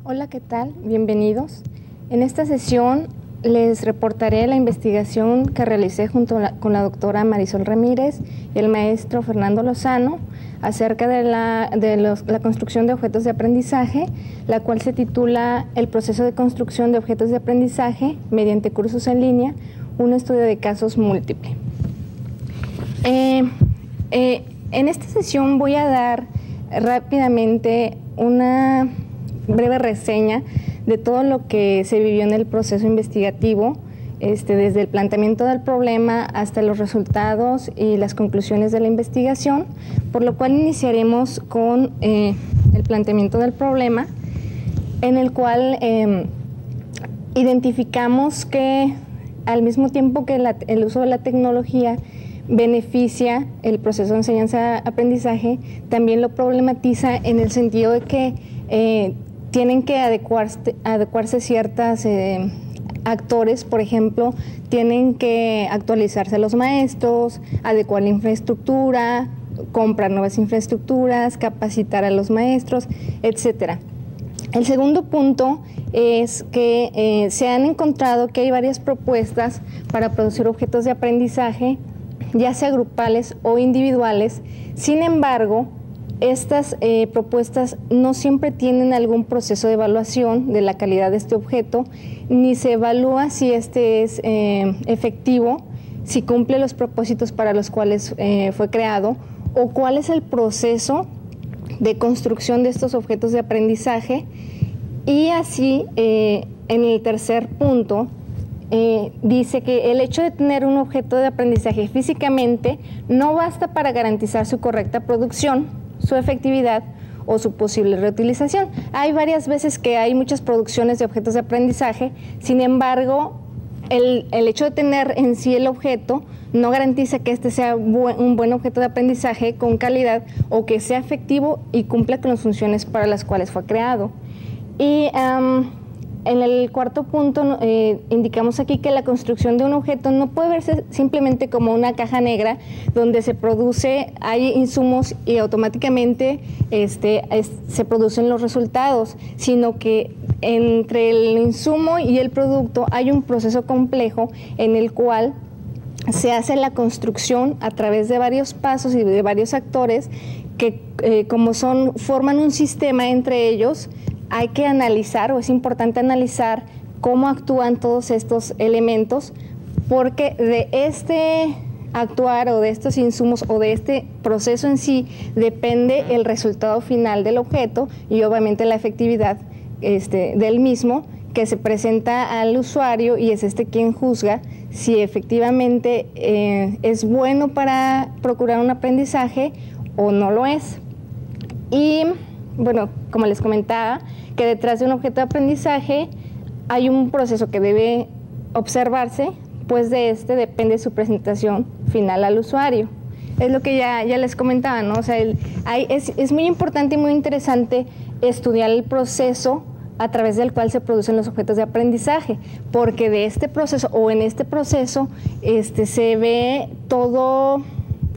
Hola, ¿qué tal? Bienvenidos. En esta sesión les reportaré la investigación que realicé junto con la doctora Marisol Ramírez y el maestro Fernando Lozano acerca de la construcción de objetos de aprendizaje, la cual se titula El proceso de construcción de objetos de aprendizaje mediante cursos en línea, un estudio de casos múltiple. En esta sesión voy a dar rápidamente una breve reseña de todo lo que se vivió en el proceso investigativo, desde el planteamiento del problema hasta los resultados y las conclusiones de la investigación, por lo cual iniciaremos con el planteamiento del problema, en el cual identificamos que al mismo tiempo que el uso de la tecnología beneficia el proceso de enseñanza-aprendizaje, también lo problematiza en el sentido de que tienen que adecuarse ciertas actores, por ejemplo, tienen que actualizarse los maestros, adecuar la infraestructura, comprar nuevas infraestructuras, capacitar a los maestros, etcétera. El segundo punto es que se han encontrado que hay varias propuestas para producir objetos de aprendizaje, ya sea grupales o individuales. Sin embargo, estas propuestas no siempre tienen algún proceso de evaluación de la calidad de este objeto, ni se evalúa si este es efectivo, si cumple los propósitos para los cuales fue creado, o cuál es el proceso de construcción de estos objetos de aprendizaje. Y así, en el tercer punto, dice que el hecho de tener un objeto de aprendizaje físicamente no basta para garantizar su correcta producción, su efectividad o su posible reutilización. Hay varias veces que hay muchas producciones de objetos de aprendizaje, sin embargo, el hecho de tener en sí el objeto no garantiza que este sea un buen objeto de aprendizaje con calidad o que sea efectivo y cumpla con las funciones para las cuales fue creado. Y en el cuarto punto indicamos aquí que la construcción de un objeto no puede verse simplemente como una caja negra donde se produce, hay insumos y automáticamente se producen los resultados, sino que entre el insumo y el producto hay un proceso complejo en el cual se hace la construcción a través de varios pasos y de varios actores que forman un sistema entre ellos. Hay que analizar, o es importante analizar, cómo actúan todos estos elementos, porque de este actuar o de estos insumos o de este proceso en sí depende el resultado final del objeto y obviamente la efectividad del mismo, que se presenta al usuario y es quien juzga si efectivamente es bueno para procurar un aprendizaje o no lo es. Y bueno, como les comentaba, que detrás de un objeto de aprendizaje hay un proceso que debe observarse, pues de depende su presentación final al usuario. Es lo que ya les comentaba, ¿no? O sea, es muy importante y muy interesante estudiar el proceso a través del cual se producen los objetos de aprendizaje, porque de este proceso o en este proceso se ve todo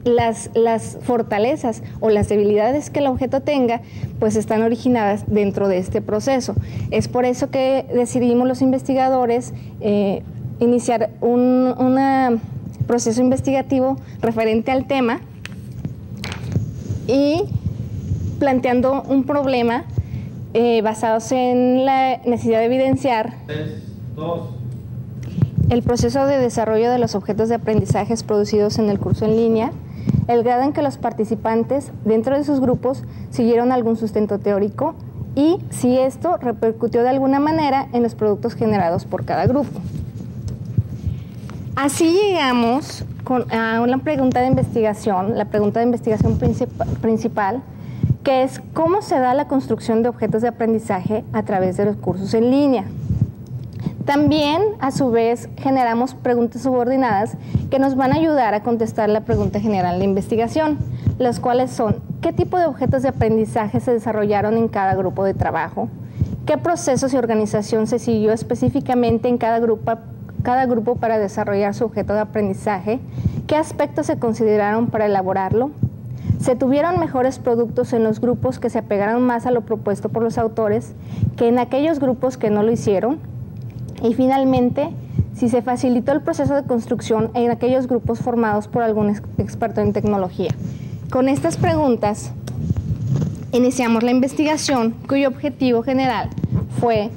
las fortalezas o las debilidades que el objeto tenga, pues están originadas dentro de este proceso. Es por eso que decidimos los investigadores iniciar un proceso investigativo referente al tema y planteando un problema basados en la necesidad de evidenciar 3, 2. el proceso de desarrollo de los objetos de aprendizajes producidos en el curso en línea, el grado en que los participantes dentro de sus grupos siguieron algún sustento teórico y si esto repercutió de alguna manera en los productos generados por cada grupo. Así llegamos a una pregunta de investigación, la pregunta de investigación principal, que es ¿cómo se da la construcción de objetos de aprendizaje a través de los cursos en línea? También, a su vez, generamos preguntas subordinadas que nos van a ayudar a contestar la pregunta general de investigación, las cuales son ¿qué tipo de objetos de aprendizaje se desarrollaron en cada grupo de trabajo? ¿Qué procesos y organización se siguió específicamente en cada grupo para desarrollar su objeto de aprendizaje? ¿Qué aspectos se consideraron para elaborarlo? Se tuvieron mejores productos en los grupos que se apegaron más a lo propuesto por los autores que en aquellos grupos que no lo hicieron. Y finalmente, si se facilitó el proceso de construcción en aquellos grupos formados por algún experto en tecnología. Con estas preguntas, iniciamos la investigación, cuyo objetivo general fue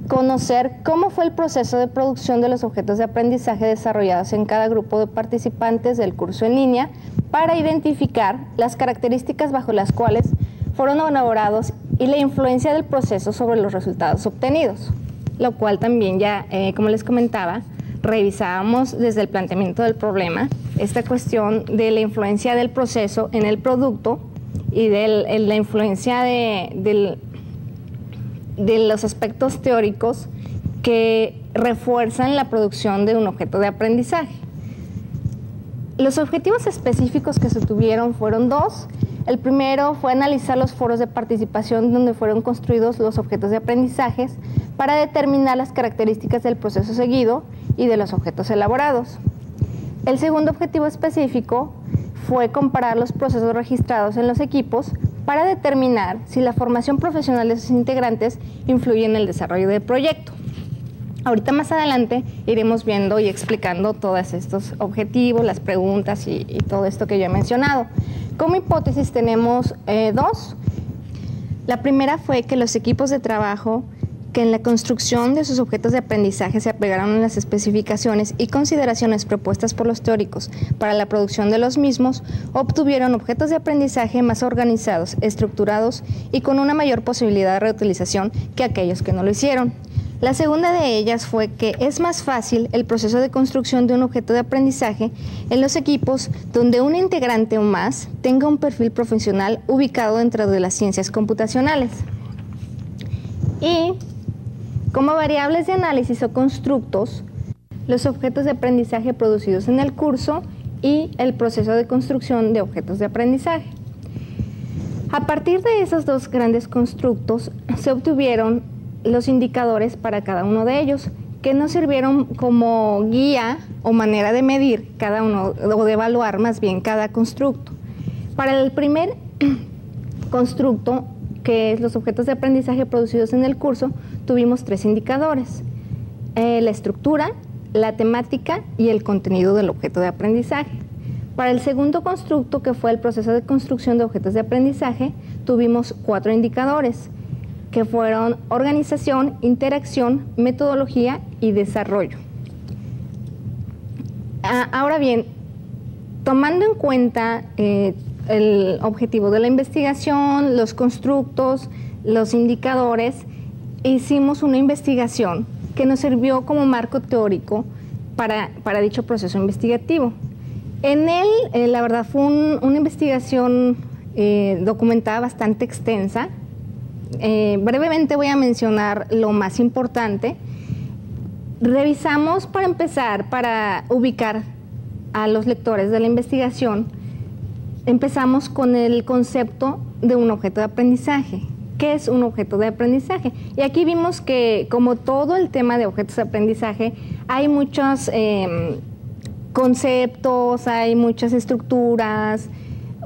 conocer cómo fue el proceso de producción de los objetos de aprendizaje desarrollados en cada grupo de participantes del curso en línea para identificar las características bajo las cuales fueron elaborados y la influencia del proceso sobre los resultados obtenidos, lo cual también ya, como les comentaba, revisábamos desde el planteamiento del problema esta cuestión de la influencia del proceso en el producto y de la influencia de los aspectos teóricos que refuerzan la producción de un objeto de aprendizaje. Los objetivos específicos que se tuvieron fueron dos. El primero fue analizar los foros de participación donde fueron construidos los objetos de aprendizaje para determinar las características del proceso seguido y de los objetos elaborados. El segundo objetivo específico fue comparar los procesos registrados en los equipos para determinar si la formación profesional de sus integrantes influye en el desarrollo del proyecto. Ahorita más adelante iremos viendo y explicando todos estos objetivos, las preguntas y todo esto que yo he mencionado. Como hipótesis tenemos dos. La primera fue que los equipos de trabajo que en la construcción de sus objetos de aprendizaje se apegaron a las especificaciones y consideraciones propuestas por los teóricos para la producción de los mismos, obtuvieron objetos de aprendizaje más organizados, estructurados y con una mayor posibilidad de reutilización que aquellos que no lo hicieron. La segunda de ellas fue que es más fácil el proceso de construcción de un objeto de aprendizaje en los equipos donde un integrante o más tenga un perfil profesional ubicado dentro de las ciencias computacionales. Y como variables de análisis o constructos, los objetos de aprendizaje producidos en el curso y el proceso de construcción de objetos de aprendizaje. A partir de esos dos grandes constructos se obtuvieron los indicadores para cada uno de ellos, que nos sirvieron como guía o manera de medir cada uno, o de evaluar más bien cada constructo. Para el primer constructo, que es los objetos de aprendizaje producidos en el curso, tuvimos tres indicadores: la estructura, la temática y el contenido del objeto de aprendizaje. Para el segundo constructo, que fue el proceso de construcción de objetos de aprendizaje, tuvimos cuatro indicadores, que fueron organización, interacción, metodología y desarrollo. Ahora bien, tomando en cuenta el objetivo de la investigación, los constructos, los indicadores, hicimos una investigación que nos sirvió como marco teórico para dicho proceso investigativo. En él, la verdad, fue una investigación documentada bastante extensa. Brevemente voy a mencionar lo más importante. Revisamos, para empezar, para ubicar a los lectores de la investigación, empezamos con el concepto de un objeto de aprendizaje. ¿Qué es un objeto de aprendizaje? Y aquí vimos que, como todo el tema de objetos de aprendizaje, hay muchos conceptos, hay muchas estructuras.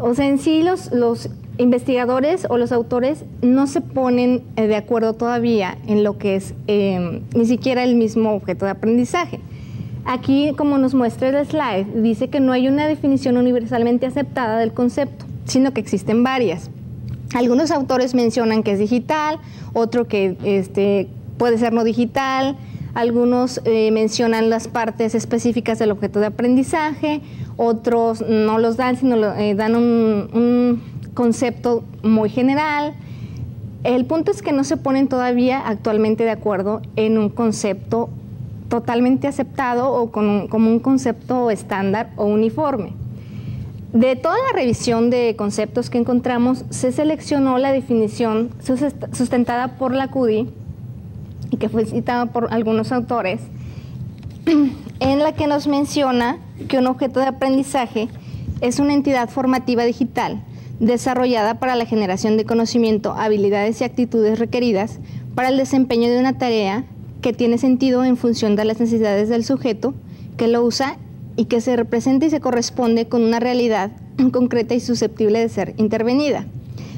O sea, en sí los investigadores o los autores no se ponen de acuerdo todavía en lo que es ni siquiera el mismo objeto de aprendizaje. Aquí, como nos muestra el slide, dice que no hay una definición universalmente aceptada del concepto, sino que existen varias. Algunos autores mencionan que es digital, otro que puede ser no digital, algunos mencionan las partes específicas del objeto de aprendizaje, otros no los dan, sino dan un concepto muy general. El punto es que no se ponen todavía actualmente de acuerdo en un concepto totalmente aceptado o como un concepto estándar o uniforme. De toda la revisión de conceptos que encontramos, se seleccionó la definición sustentada por la CUDI y que fue citada por algunos autores, en la que nos menciona que un objeto de aprendizaje es una entidad formativa digital desarrollada para la generación de conocimiento, habilidades y actitudes requeridas para el desempeño de una tarea que tiene sentido en función de las necesidades del sujeto que lo usa y que se representa y se corresponde con una realidad concreta y susceptible de ser intervenida.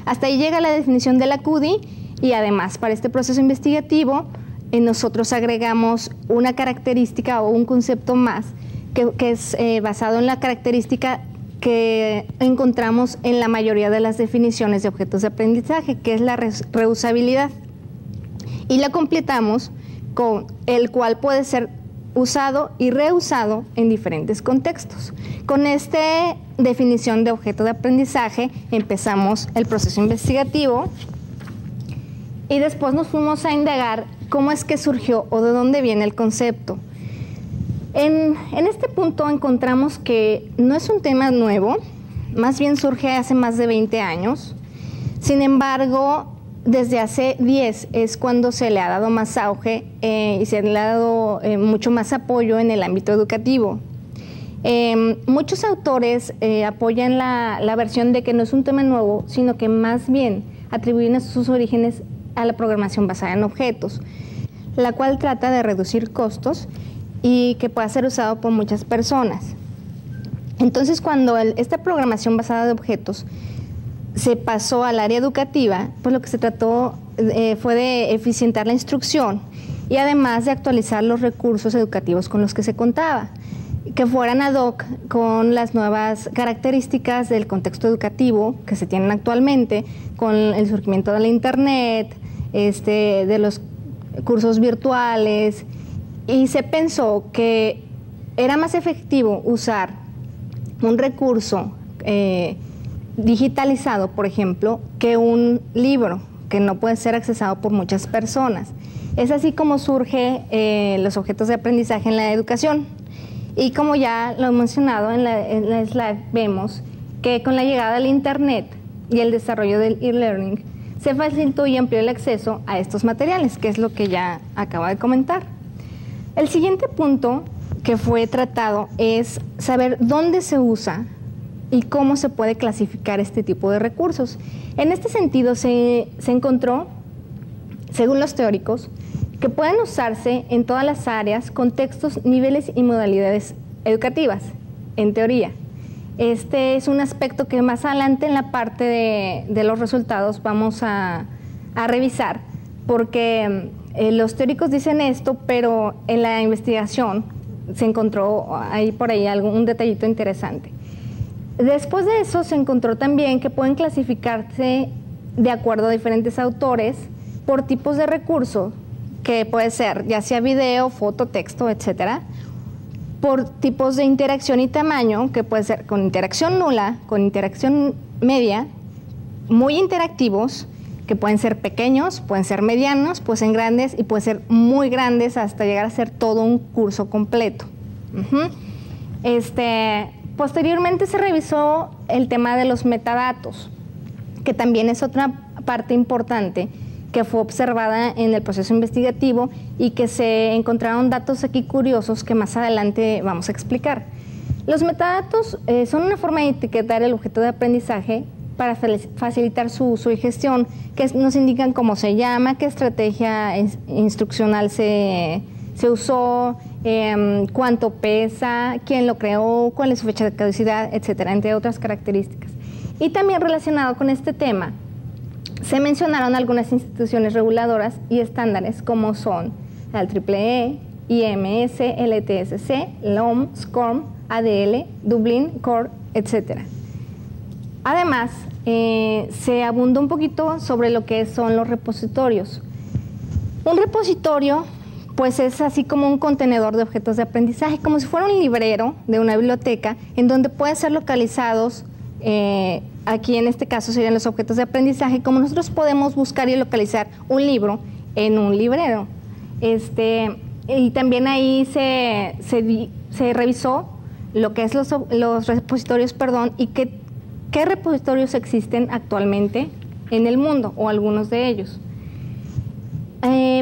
Hasta ahí llega la definición de la CUDI y además para este proceso investigativo nosotros agregamos una característica o un concepto más que es basado en la característica que encontramos en la mayoría de las definiciones de objetos de aprendizaje, que es la reusabilidad. Y la completamos con el cual puede ser usado y reusado en diferentes contextos. Con esta definición de objeto de aprendizaje empezamos el proceso investigativo y después nos fuimos a indagar cómo es que surgió o de dónde viene el concepto. En este punto encontramos que no es un tema nuevo, más bien surge hace más de 20 años. Sin embargo, desde hace 10 es cuando se le ha dado más auge y se le ha dado mucho más apoyo en el ámbito educativo. Muchos autores apoyan la versión de que no es un tema nuevo, sino que más bien atribuyen sus orígenes a la programación basada en objetos, la cual trata de reducir costos y que pueda ser usado por muchas personas. Entonces, cuando esta programación basada en objetos se pasó al área educativa, pues lo que se trató fue de eficientar la instrucción y además de actualizar los recursos educativos con los que se contaba, que fueran ad hoc con las nuevas características del contexto educativo que se tienen actualmente, con el surgimiento de la Internet, de los cursos virtuales, y se pensó que era más efectivo usar un recurso digitalizado, por ejemplo, que un libro que no puede ser accesado por muchas personas. Es así como surge los objetos de aprendizaje en la educación. Y como ya lo he mencionado en la slide, vemos que con la llegada del Internet y el desarrollo del e-learning se facilitó y amplió el acceso a estos materiales, que es lo que ya acabo de comentar. El siguiente punto que fue tratado es saber dónde se usa y cómo se puede clasificar este tipo de recursos. En este sentido se encontró, según los teóricos, que pueden usarse en todas las áreas, contextos, niveles y modalidades educativas, en teoría. Este es un aspecto que más adelante en la parte de los resultados vamos a revisar, porque los teóricos dicen esto, pero en la investigación se encontró por ahí un detallito interesante. Después de eso se encontró también que pueden clasificarse de acuerdo a diferentes autores por tipos de recursos, que puede ser ya sea video, foto, texto, etcétera, por tipos de interacción y tamaño, que puede ser con interacción nula, con interacción media, muy interactivos, que pueden ser pequeños, pueden ser medianos, pueden ser grandes y pueden ser muy grandes hasta llegar a ser todo un curso completo. Posteriormente se revisó el tema de los metadatos, que también es otra parte importante que fue observada en el proceso investigativo y que se encontraron datos aquí curiosos que más adelante vamos a explicar. Los metadatos son una forma de etiquetar el objeto de aprendizaje para facilitar su uso y gestión, que nos indican cómo se llama, qué estrategia instruccional se usó, cuánto pesa, quién lo creó, cuál es su fecha de caducidad, etcétera, entre otras características. Y también relacionado con este tema, se mencionaron algunas instituciones reguladoras y estándares como son la EEE, IMS, LTSC, LOM, SCORM, ADL, Dublin, CORE, etc. Además, se abundó un poquito sobre lo que son los repositorios. Un repositorio pues es así como un contenedor de objetos de aprendizaje, como si fuera un librero de una biblioteca en donde pueden ser localizados, aquí en este caso serían los objetos de aprendizaje, como nosotros podemos buscar y localizar un libro en un librero. Y también ahí se revisó lo que es los repositorios, y qué repositorios existen actualmente en el mundo, o algunos de ellos.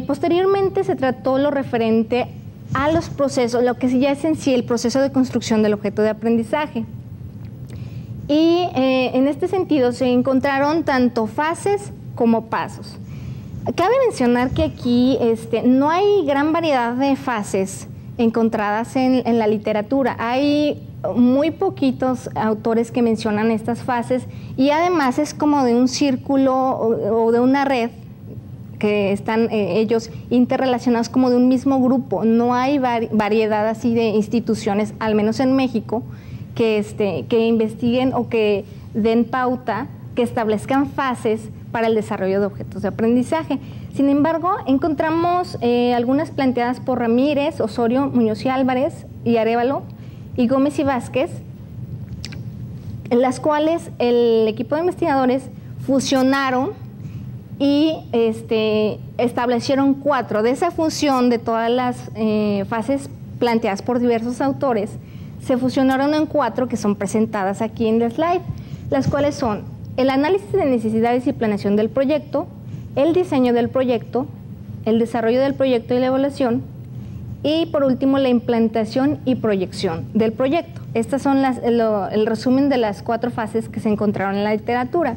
Posteriormente se trató lo referente a los procesos, lo que ya es en sí el proceso de construcción del objeto de aprendizaje. Y en este sentido se encontraron tanto fases como pasos. Cabe mencionar que aquí no hay gran variedad de fases encontradas en la literatura. Hay muy poquitos autores que mencionan estas fases, y además es como de un círculo o de una red que están ellos interrelacionados como de un mismo grupo. No hay variedad así de instituciones, al menos en México, que investiguen o que den pauta, que establezcan fases para el desarrollo de objetos de aprendizaje. Sin embargo, encontramos algunas planteadas por Ramírez, Osorio, Muñoz y Álvarez y Arévalo y Gómez y Vázquez, en las cuales el equipo de investigadores fusionaron y establecieron 4. De esa fusión de todas las fases planteadas por diversos autores, se fusionaron en 4 que son presentadas aquí en el slide, las cuales son el análisis de necesidades y planeación del proyecto, el diseño del proyecto, el desarrollo del proyecto y la evaluación, y por último la implantación y proyección del proyecto. Estas son el resumen de las 4 fases que se encontraron en la literatura.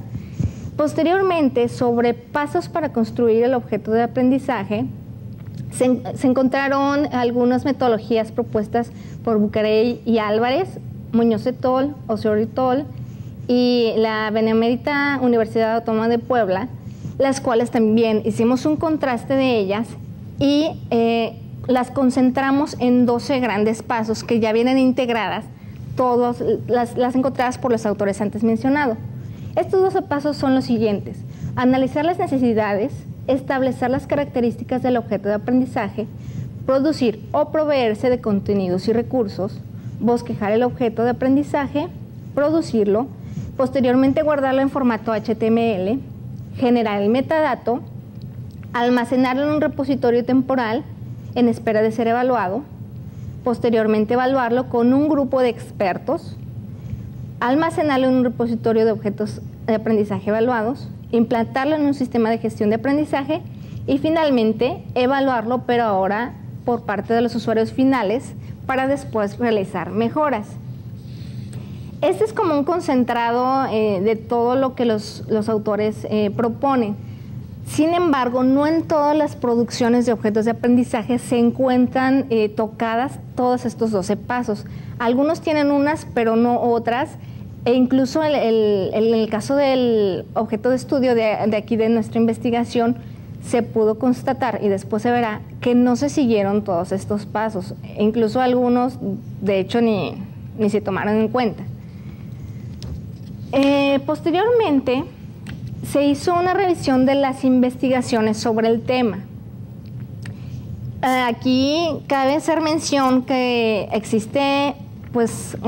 Posteriormente, sobre pasos para construir el objeto de aprendizaje, se encontraron algunas metodologías propuestas por Bucarell y Álvarez, Muñoz et al., Osorio et al. Y la Benemérita Universidad Autónoma de Puebla, las cuales también hicimos un contraste de ellas y las concentramos en 12 grandes pasos que ya vienen integradas, todas las encontradas por los autores antes mencionados. Estos 12 pasos son los siguientes: analizar las necesidades, establecer las características del objeto de aprendizaje, producir o proveerse de contenidos y recursos, bosquejar el objeto de aprendizaje, producirlo, posteriormente guardarlo en formato HTML, generar el metadato, almacenarlo en un repositorio temporal en espera de ser evaluado, posteriormente evaluarlo con un grupo de expertos, almacenarlo en un repositorio de objetos de aprendizaje evaluados, implantarlo en un sistema de gestión de aprendizaje y finalmente evaluarlo, pero ahora por parte de los usuarios finales, para después realizar mejoras. Este es como un concentrado de todo lo que los autores proponen. Sin embargo, no en todas las producciones de objetos de aprendizaje se encuentran tocadas todos estos 12 pasos. Algunos tienen unas, pero no otras. E incluso en el caso del objeto de estudio de aquí de nuestra investigación, se pudo constatar, y después se verá, que no se siguieron todos estos pasos. E incluso algunos, de hecho, ni se tomaron en cuenta. Posteriormente, se hizo una revisión de las investigaciones sobre el tema. Aquí cabe hacer mención que existe pues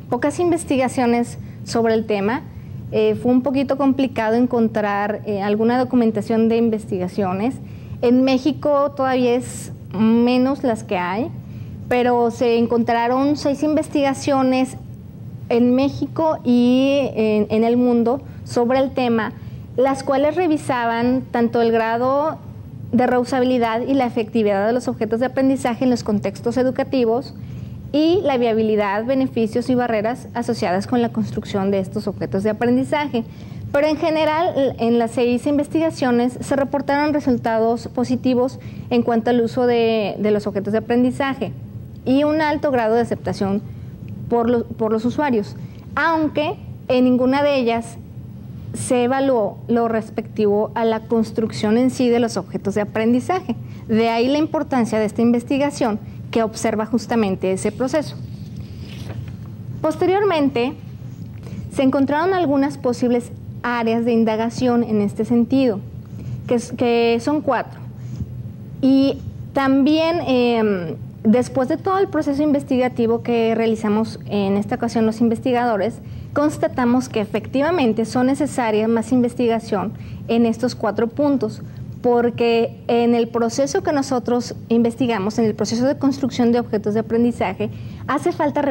pocas investigaciones sobre el tema. Fue un poquito complicado encontrar alguna documentación de investigaciones. En México todavía es menos las que hay, pero se encontraron 6 investigaciones en México y en el mundo sobre el tema, las cuales revisaban tanto el grado de reusabilidad y la efectividad de los objetos de aprendizaje en los contextos educativos y la viabilidad, beneficios y barreras asociadas con la construcción de estos objetos de aprendizaje. Pero en general, en las 6 investigaciones se reportaron resultados positivos en cuanto al uso de los objetos de aprendizaje y un alto grado de aceptación por los usuarios, aunque en ninguna de ellas se evaluó lo respectivo a la construcción en sí de los objetos de aprendizaje. De ahí la importancia de esta investigación que observa justamente ese proceso. Posteriormente, se encontraron algunas posibles áreas de indagación en este sentido, que son 4. Y también, después de todo el proceso investigativo que realizamos en esta ocasión los investigadores, constatamos que efectivamente son necesarias más investigación en estos 4 puntos, porque en el proceso que nosotros investigamos, en el proceso de construcción de objetos de aprendizaje, hace falta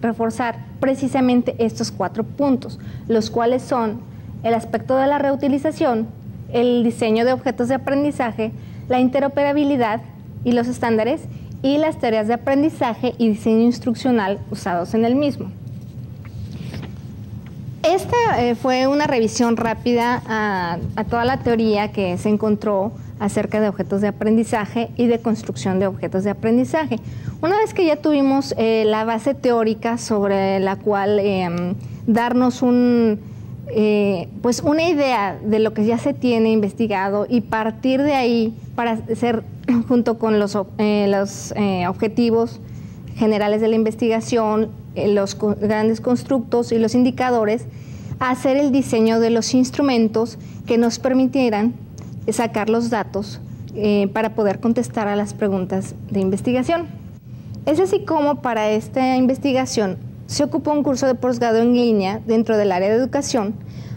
reforzar precisamente estos 4 puntos, los cuales son el aspecto de la reutilización, el diseño de objetos de aprendizaje, la interoperabilidad y los estándares, y las tareas de aprendizaje y diseño instruccional usados en el mismo. Esta fue una revisión rápida a toda la teoría que se encontró acerca de objetos de aprendizaje y de construcción de objetos de aprendizaje. Una vez que ya tuvimos la base teórica sobre la cual darnos pues una idea de lo que ya se tiene investigado y partir de ahí para hacer, junto con los objetivos generales de la investigación, los grandes constructos y los indicadores, hacer el diseño de los instrumentos que nos permitieran sacar los datos para poder contestar a las preguntas de investigación. Es así como para esta investigación se ocupó un curso de posgrado en línea dentro del área de educación,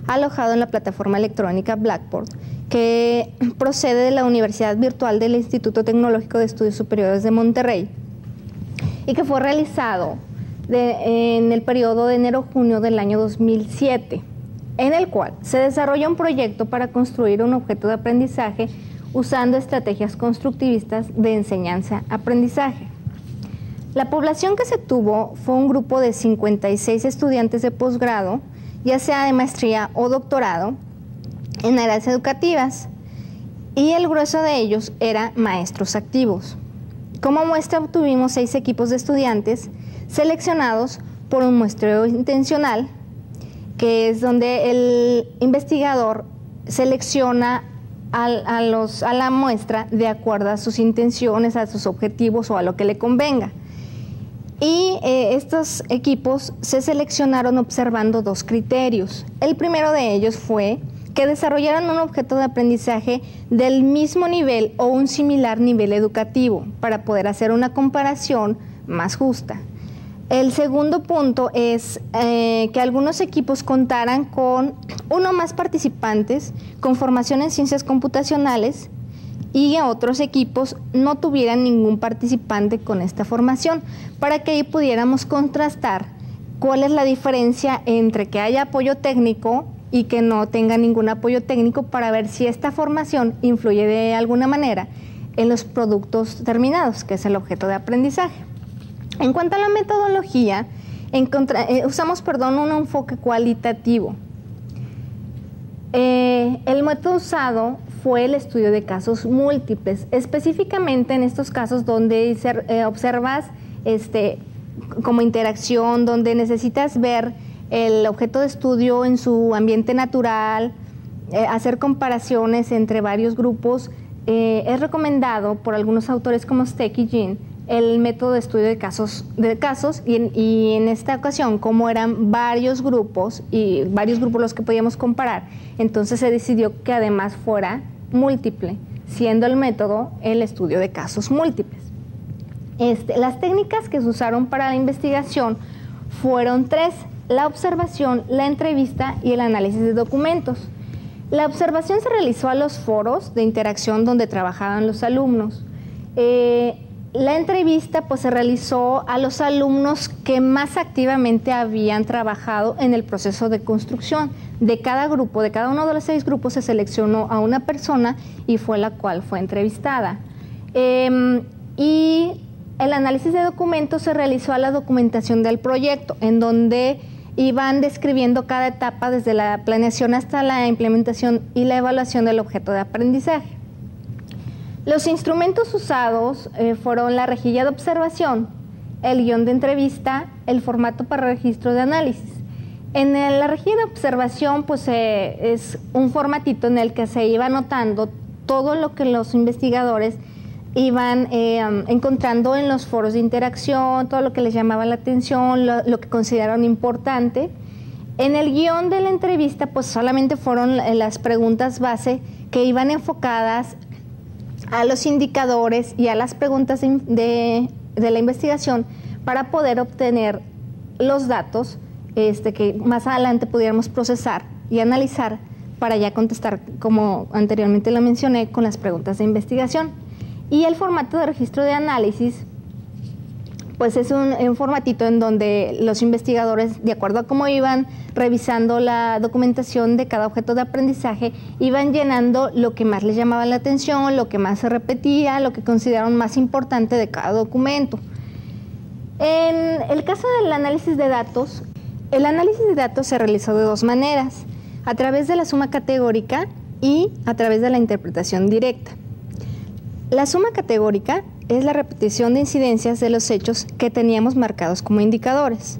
alojado en la plataforma electrónica Blackboard, que procede de la Universidad Virtual del Instituto Tecnológico de Estudios Superiores de Monterrey y que fue realizado en el periodo de enero-junio del año 2007, en el cual se desarrolla un proyecto para construir un objeto de aprendizaje usando estrategias constructivistas de enseñanza-aprendizaje. La población que se tuvo fue un grupo de 56 estudiantes de posgrado, ya sea de maestría o doctorado, en áreas educativas, y el grueso de ellos era maestros activos. Como muestra obtuvimos 6 equipos de estudiantes seleccionados por un muestreo intencional, que es donde el investigador selecciona a la muestra de acuerdo a sus intenciones, a sus objetivos o a lo que le convenga. Y estos equipos se seleccionaron observando 2 criterios. El primero de ellos fue que desarrollaran un objeto de aprendizaje del mismo nivel o un similar nivel educativo para poder hacer una comparación más justa. El segundo punto es que algunos equipos contaran con uno o más participantes con formación en ciencias computacionales y otros equipos no tuvieran ningún participante con esta formación, para que ahí pudiéramos contrastar cuál es la diferencia entre que haya apoyo técnico y que no tenga ningún apoyo técnico, para ver si esta formación influye de alguna manera en los productos terminados, que es el objeto de aprendizaje. En cuanto a la metodología, usamos un enfoque cualitativo. El método usado fue el estudio de casos múltiples, específicamente en estos casos donde observas como interacción, donde necesitas ver el objeto de estudio en su ambiente natural, hacer comparaciones entre varios grupos. Es recomendado por algunos autores como Steck y Jean el método de estudio de casos y en esta ocasión, como eran varios grupos los que podíamos comparar, entonces se decidió que además fuera múltiple, siendo el método el estudio de casos múltiples. Las técnicas que se usaron para la investigación fueron 3: la observación, la entrevista y el análisis de documentos. La observación se realizó a los foros de interacción donde trabajaban los alumnos. La entrevista se realizó a los alumnos que más activamente habían trabajado en el proceso de construcción. De cada grupo, de cada uno de los 6 grupos, se seleccionó a una persona y fue la cual fue entrevistada. Y el análisis de documentos se realizó a la documentación del proyecto, en donde iban describiendo cada etapa desde la planeación hasta la implementación y la evaluación del objeto de aprendizaje. Los instrumentos usados fueron la rejilla de observación, el guión de entrevista, el formato para registro de análisis. En la rejilla de observación es un formatito en el que se iba anotando todo lo que los investigadores iban encontrando en los foros de interacción, todo lo que les llamaba la atención, lo que consideraron importante. En el guión de la entrevista solamente fueron las preguntas base que iban enfocadas a los indicadores y a las preguntas de la investigación para poder obtener los datos que más adelante pudiéramos procesar y analizar para ya contestar, como anteriormente lo mencioné, con las preguntas de investigación. Y el formato de registro de análisis es un formatito en donde los investigadores, de acuerdo a cómo iban revisando la documentación de cada objeto de aprendizaje, iban llenando lo que más les llamaba la atención, lo que más se repetía, lo que consideraron más importante de cada documento. En el caso del análisis de datos, el análisis de datos se realizó de 2 maneras: a través de la suma categórica y a través de la interpretación directa. La suma categórica es la repetición de incidencias de los hechos que teníamos marcados como indicadores.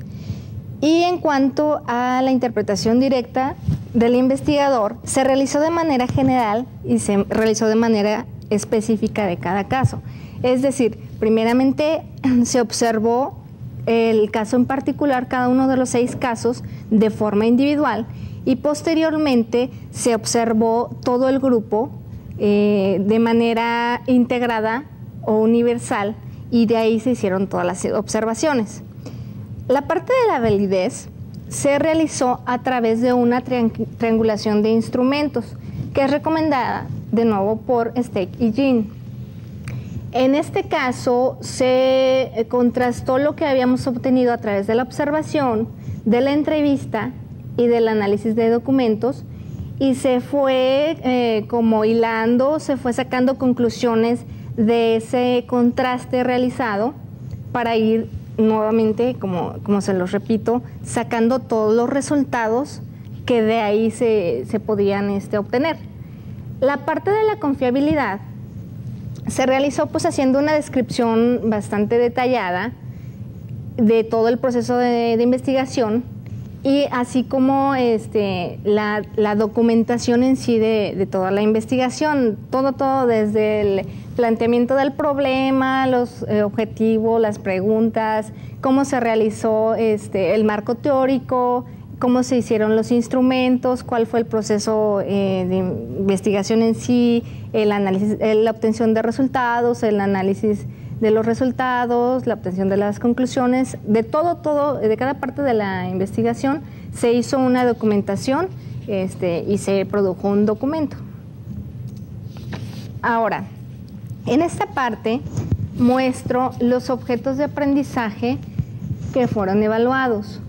Y en cuanto a la interpretación directa del investigador, se realizó de manera general y se realizó de manera específica de cada caso. Es decir, primeramente se observó el caso en particular, cada uno de los 6 casos, de forma individual, y posteriormente se observó todo el grupo de manera integrada o universal, y de ahí se hicieron todas las observaciones. La parte de la validez se realizó a través de una triangulación de instrumentos, que es recomendada de nuevo por Steck y Jean. En este caso se contrastó lo que habíamos obtenido a través de la observación, de la entrevista y del análisis de documentos, y se fue como hilando, se fue sacando conclusiones de ese contraste realizado para ir nuevamente, como se los repito, sacando todos los resultados que de ahí se podían obtener. La parte de la confiabilidad se realizó pues haciendo una descripción bastante detallada de todo el proceso de investigación, y así como la documentación en sí de toda la investigación, todo desde el planteamiento del problema, los objetivos, las preguntas, cómo se realizó el marco teórico, cómo se hicieron los instrumentos, cuál fue el proceso de investigación en sí, el análisis, la obtención de resultados, el análisis de los resultados, la obtención de las conclusiones, de todo, de cada parte de la investigación se hizo una documentación y se produjo un documento. Ahora, en esta parte muestro los objetos de aprendizaje que fueron evaluados.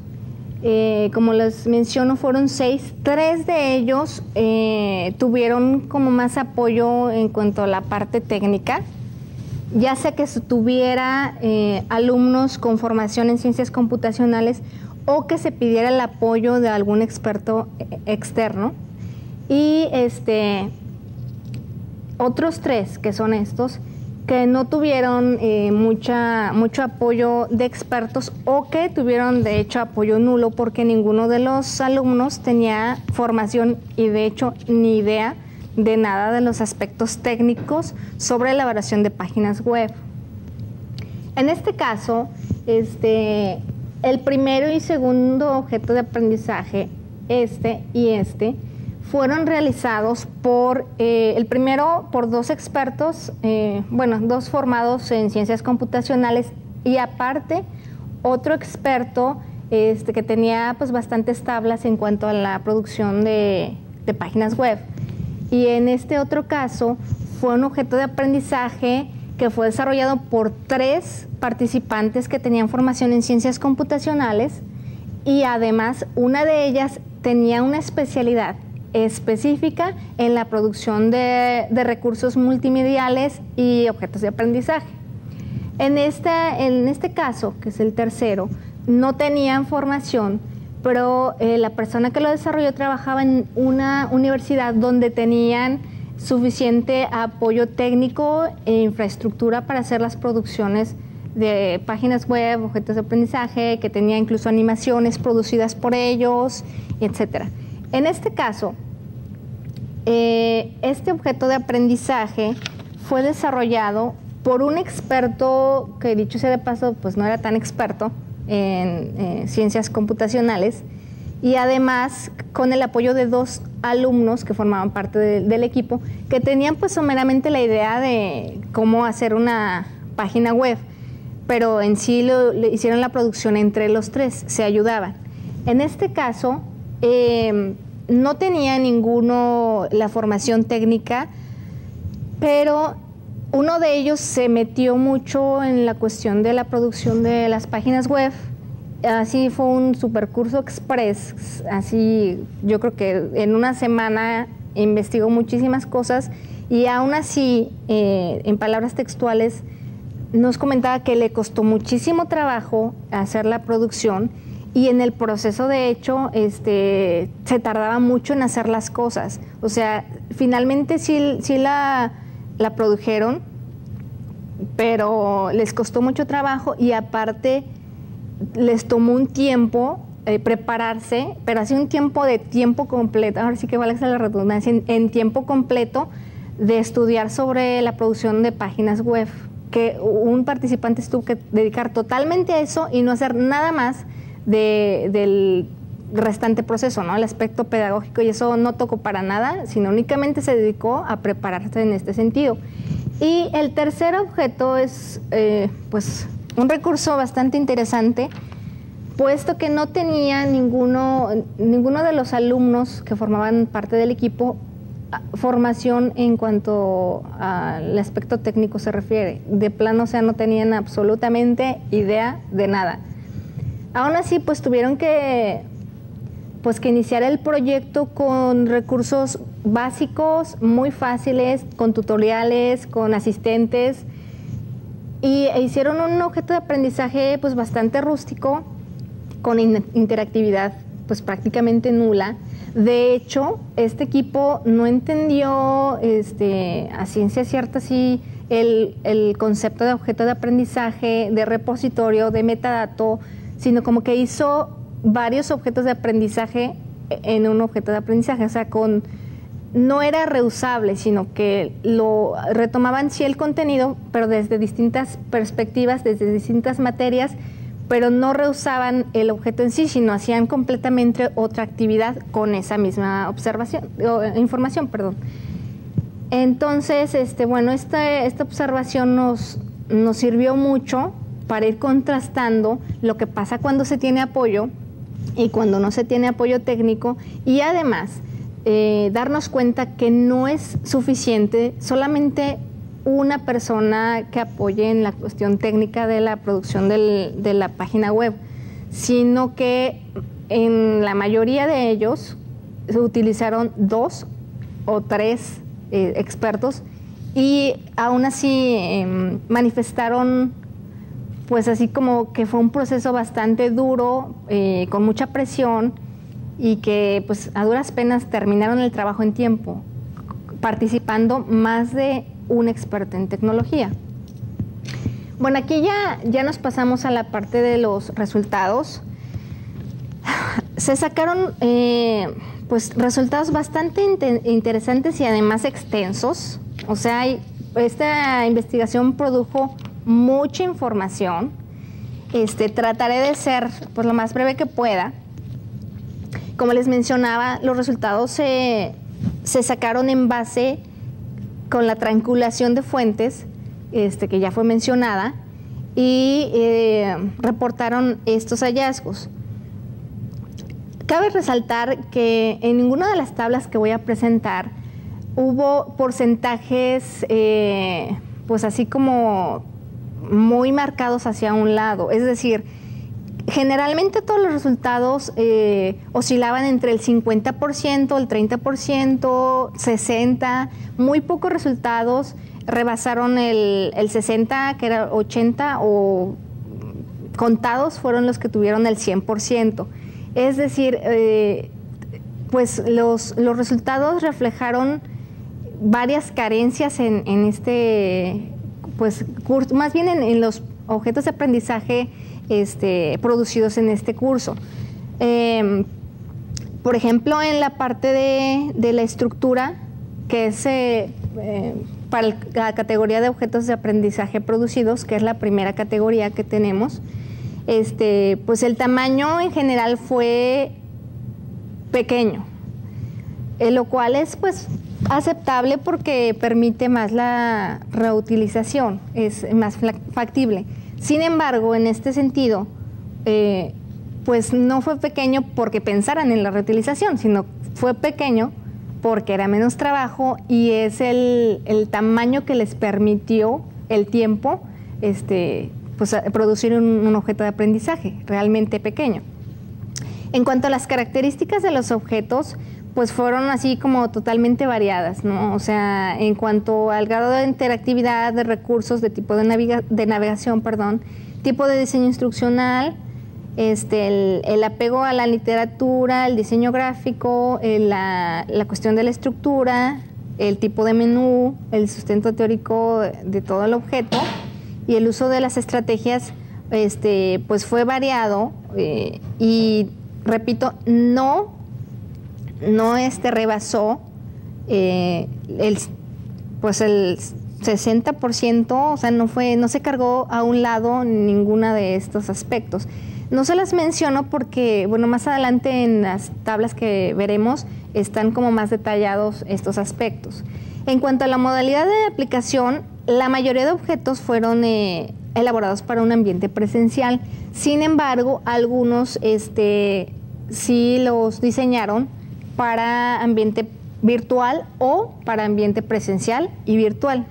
Como les menciono, fueron 6, 3 de ellos tuvieron como más apoyo en cuanto a la parte técnica, ya sea que tuviera alumnos con formación en ciencias computacionales o que se pidiera el apoyo de algún experto externo. Y otros 3, que son estos, que no tuvieron mucho apoyo de expertos, o que tuvieron de hecho apoyo nulo porque ninguno de los alumnos tenía formación y de hecho ni idea de nada de los aspectos técnicos sobre elaboración de páginas web. En este caso, el primero y segundo objeto de aprendizaje, fueron realizados por, el primero por 2 expertos, 2 formados en ciencias computacionales, y aparte otro experto que tenía pues bastantes tablas en cuanto a la producción de páginas web. Y en este otro caso fue un objeto de aprendizaje que fue desarrollado por 3 participantes que tenían formación en ciencias computacionales, y además una de ellas tenía una especialidad específica en la producción de recursos multimediales y objetos de aprendizaje. En este caso, que es el tercero, no tenían formación, pero la persona que lo desarrolló trabajaba en una universidad donde tenían suficiente apoyo técnico e infraestructura para hacer las producciones de páginas web, objetos de aprendizaje, que tenía incluso animaciones producidas por ellos, etc. En este caso, este objeto de aprendizaje fue desarrollado por un experto que, dicho sea de paso, pues no era tan experto en ciencias computacionales, y además con el apoyo de 2 alumnos que formaban parte del equipo, que tenían pues someramente la idea de cómo hacer una página web, pero en sí le hicieron la producción entre los 3, se ayudaban. En este caso no tenía ninguno la formación técnica, pero uno de ellos se metió mucho en la cuestión de la producción de las páginas web. Así fue un supercurso express, así yo creo que en una semana investigó muchísimas cosas, y aún así, en palabras textuales, nos comentaba que le costó muchísimo trabajo hacer la producción, y en el proceso de hecho se tardaba mucho en hacer las cosas. O sea, finalmente sí la produjeron, pero les costó mucho trabajo y aparte les tomó un tiempo prepararse, pero así un tiempo de tiempo completo, ahora sí que vale la redundancia, en tiempo completo de estudiar sobre la producción de páginas web, que un participante tuvo que dedicar totalmente a eso y no hacer nada más del restante proceso, ¿no? El aspecto pedagógico, y eso no tocó para nada, sino únicamente se dedicó a prepararse en este sentido. Y el tercer objeto es pues un recurso bastante interesante, puesto que no tenía ninguno de los alumnos que formaban parte del equipo formación en cuanto al aspecto técnico se refiere. De plano, o sea, no tenían absolutamente idea de nada. Aún así, pues tuvieron que iniciar el proyecto con recursos básicos, muy fáciles, con tutoriales, con asistentes, y hicieron un objeto de aprendizaje pues bastante rústico, con interactividad pues prácticamente nula. De hecho, este equipo no entendió a ciencia cierta sí el concepto de objeto de aprendizaje, de repositorio, de metadato, sino como que hizo varios objetos de aprendizaje en un objeto de aprendizaje, o sea, no era reusable, sino que lo retomaban sí el contenido, pero desde distintas perspectivas, desde distintas materias, pero no reusaban el objeto en sí, sino hacían completamente otra actividad con esa misma información, perdón. Entonces, bueno, esta observación nos sirvió mucho para ir contrastando lo que pasa cuando se tiene apoyo y cuando no se tiene apoyo técnico, y además darnos cuenta que no es suficiente solamente una persona que apoye en la cuestión técnica de la producción de la página web, sino que en la mayoría de ellos se utilizaron 2 o 3 expertos, y aún así manifestaron pues así como que fue un proceso bastante duro, con mucha presión, y que pues a duras penas terminaron el trabajo en tiempo, participando más de un experto en tecnología. Bueno, aquí ya nos pasamos a la parte de los resultados. Se sacaron pues resultados bastante interesantes y además extensos. O sea, esta investigación produjo mucha información. Trataré de ser pues lo más breve que pueda. Como les mencionaba, los resultados se sacaron en base con la triangulación de fuentes, que ya fue mencionada, y reportaron estos hallazgos. Cabe resaltar que en ninguna de las tablas que voy a presentar hubo porcentajes pues así como muy marcados hacia un lado, es decir, generalmente todos los resultados oscilaban entre el 50%, el 30%, 60%, muy pocos resultados rebasaron el 60%, que era 80%, o contados fueron los que tuvieron el 100%. Es decir, pues los resultados reflejaron varias carencias en este pues, curso, más bien en los objetos de aprendizaje producidos en este curso. Por ejemplo, en la parte de la estructura, que es para la categoría de objetos de aprendizaje producidos, que es la primera categoría que tenemos, pues el tamaño en general fue pequeño, lo cual es pues aceptable porque permite más la reutilización, es más factible. Sin embargo, en este sentido, pues no fue pequeño porque pensaran en la reutilización, sino fue pequeño porque era menos trabajo, y es el tamaño que les permitió el tiempo pues, producir un objeto de aprendizaje realmente pequeño. En cuanto a las características de los objetos, pues fueron así como totalmente variadas, ¿no? O sea, en cuanto al grado de interactividad, de recursos, de tipo de navegación, perdón, tipo de diseño instruccional, el apego a la literatura, el diseño gráfico, la cuestión de la estructura, el tipo de menú, el sustento teórico de todo el objeto, y el uso de las estrategias pues fue variado y repito, no rebasó pues el 60%, o sea, no se cargó a un lado ninguna de estos aspectos. No se las menciono porque, bueno, más adelante en las tablas que veremos están como más detallados estos aspectos. En cuanto a la modalidad de aplicación, la mayoría de objetos fueron elaborados para un ambiente presencial. Sin embargo, algunos sí los diseñaron para ambiente virtual o para ambiente presencial y virtual.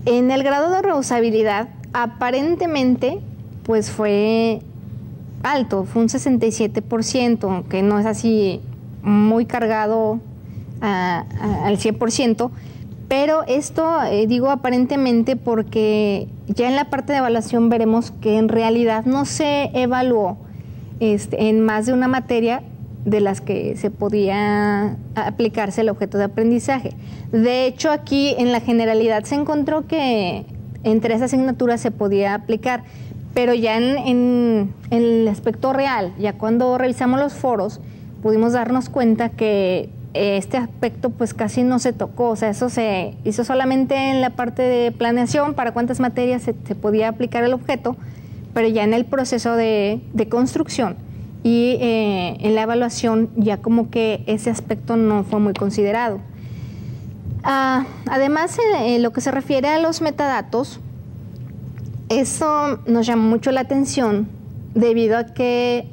En el grado de reusabilidad, aparentemente, pues fue alto, fue un 67%, que no es así muy cargado al 100%, pero esto digo aparentemente porque ya en la parte de evaluación veremos que en realidad no se evaluó en más de una materia de las que se podía aplicarse el objeto de aprendizaje. De hecho, aquí en la generalidad se encontró que en 3 asignaturas se podía aplicar, pero ya en el aspecto real, ya cuando revisamos los foros, pudimos darnos cuenta que este aspecto pues casi no se tocó, o sea, eso se hizo solamente en la parte de planeación para cuántas materias se podía aplicar el objeto, pero ya en el proceso de construcción y en la evaluación ya como que ese aspecto no fue muy considerado. Además, en lo que se refiere a los metadatos, eso nos llamó mucho la atención debido a que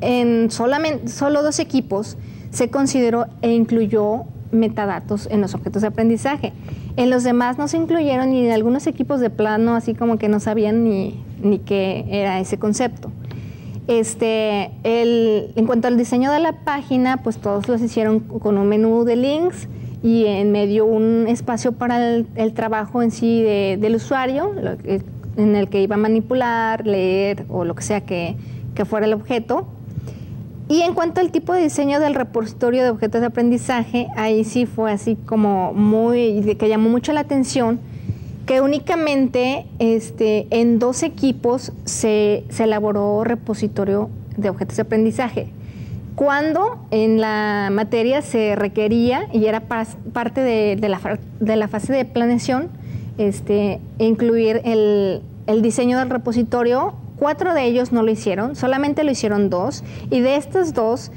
en solo 2 equipos se consideró e incluyó metadatos en los objetos de aprendizaje. En los demás no se incluyeron y en algunos equipos de plano así como que no sabían ni qué era ese concepto. En cuanto al diseño de la página, pues todos los hicieron con un menú de links y en medio un espacio para el trabajo en sí del usuario, en el que iba a manipular, leer o lo que sea que fuera el objeto. Y en cuanto al tipo de diseño del repositorio de objetos de aprendizaje, ahí sí fue así como que llamó mucho la atención, que únicamente en 2 equipos se elaboró repositorio de objetos de aprendizaje, cuando en la materia se requería, y era parte de la fase de planeación, incluir el diseño del repositorio. 4 de ellos no lo hicieron, solamente lo hicieron 2, y de estos 2,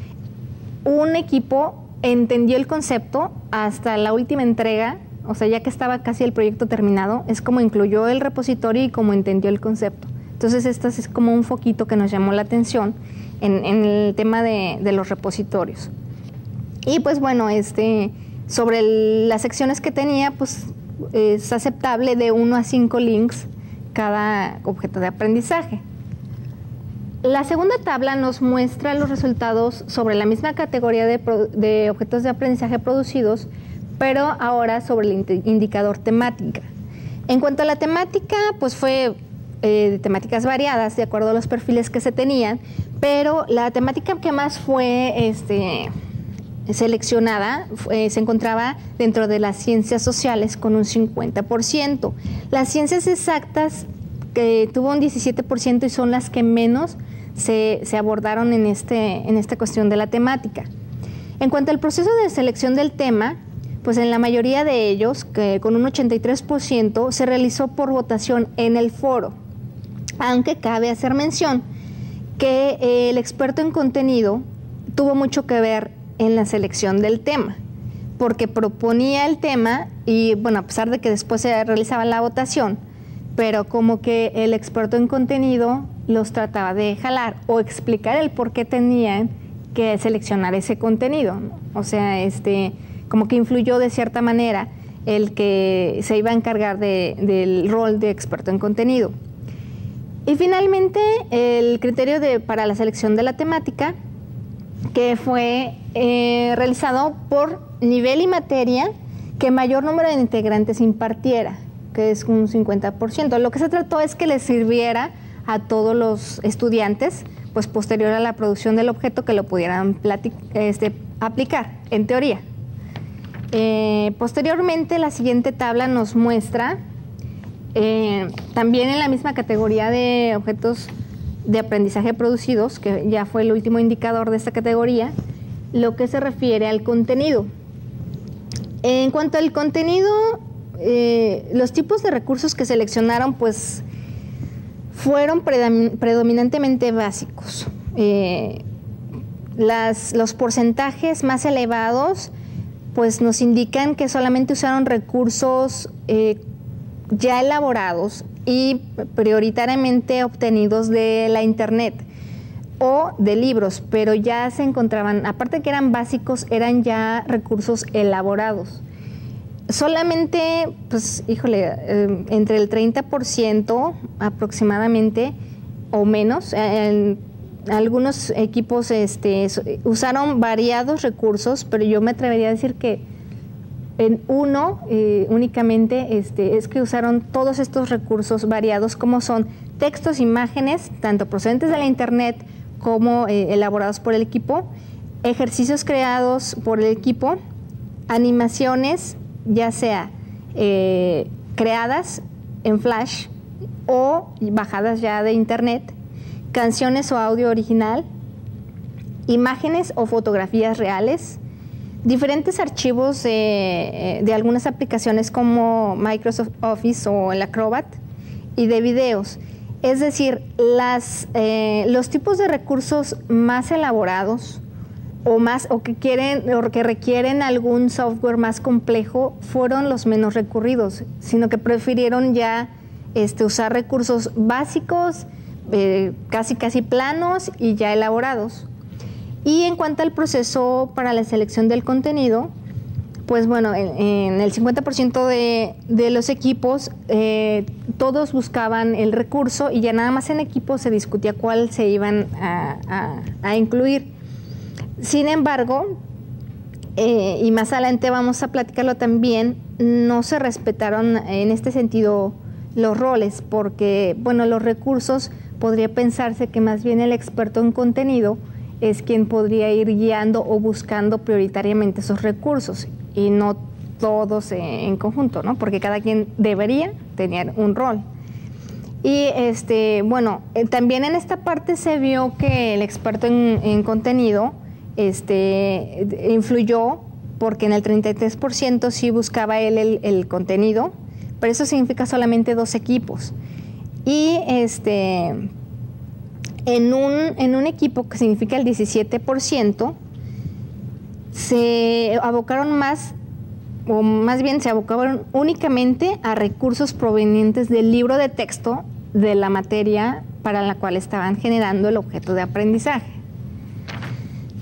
un equipo entendió el concepto hasta la última entrega, o sea, ya que estaba casi el proyecto terminado, es como incluyó el repositorio y como entendió el concepto. Entonces, esto es como un foquito que nos llamó la atención en el tema de los repositorios. Y pues bueno, sobre las secciones que tenía, pues es aceptable de 1 a 5 links cada objeto de aprendizaje. La segunda tabla nos muestra los resultados sobre la misma categoría de objetos de aprendizaje producidos, pero ahora sobre el indicador temática. En cuanto a la temática, pues fue de temáticas variadas de acuerdo a los perfiles que se tenían, pero la temática que más fue seleccionada se encontraba dentro de las ciencias sociales con un 50%. Las ciencias exactas que tuvo un 17% y son las que menos se abordaron en esta cuestión de la temática. En cuanto al proceso de selección del tema, pues en la mayoría de ellos, que con un 83%, se realizó por votación en el foro, aunque cabe hacer mención que el experto en contenido tuvo mucho que ver en la selección del tema, porque proponía el tema y, bueno, a pesar de que después se realizaba la votación, pero como que el experto en contenido los trataba de jalar o explicar el por qué tenían que seleccionar ese contenido, ¿no? O sea, como que influyó de cierta manera el que se iba a encargar del rol de experto en contenido. Y finalmente, el criterio para la selección de la temática, que fue realizado por nivel y materia que mayor número de integrantes impartiera, que es un 50%. Lo que se trató es que les sirviera a todos los estudiantes, pues posterior a la producción del objeto, que lo pudieran aplicar, en teoría. Posteriormente, la siguiente tabla nos muestra También en la misma categoría de objetos de aprendizaje producidos, que ya fue el último indicador de esta categoría, lo que se refiere al contenido. En cuanto al contenido, los tipos de recursos que seleccionaron pues fueron predominantemente básicos. Los porcentajes más elevados pues nos indican que solamente usaron recursos ya elaborados y prioritariamente obtenidos de la internet o de libros, pero ya se encontraban, aparte de que eran básicos, eran ya recursos elaborados. Solamente, pues, híjole, entre el 30% aproximadamente o menos, algunos equipos usaron variados recursos, pero yo me atrevería a decir que en uno únicamente es que usaron todos estos recursos variados, como son textos, imágenes, tanto procedentes de la internet como elaborados por el equipo, ejercicios creados por el equipo, animaciones, ya sea creadas en Flash o bajadas ya de internet, canciones o audio original, imágenes o fotografías reales, diferentes archivos de algunas aplicaciones como Microsoft Office o el Acrobat y de videos. Es decir, los tipos de recursos más elaborados o que requieren algún software más complejo fueron los menos recurridos, sino que prefirieron ya usar recursos básicos, casi planos y ya elaborados. Y en cuanto al proceso para la selección del contenido, pues bueno, en el 50% de los equipos todos buscaban el recurso y ya nada más en equipo se discutía cuál se iban a incluir. Sin embargo, y más adelante vamos a platicarlo también, no se respetaron en este sentido los roles, porque bueno, los recursos podría pensarse que más bien el experto en contenido es quien podría ir guiando o buscando prioritariamente esos recursos y no todos en conjunto, ¿no? Porque cada quien debería tener un rol. Y bueno, también en esta parte se vio que el experto en contenido influyó, porque en el 33% sí buscaba él el contenido, pero eso significa solamente 2 equipos. Y en un equipo que significa el 17%, se abocaron se abocaron únicamente a recursos provenientes del libro de texto de la materia para la cual estaban generando el objeto de aprendizaje.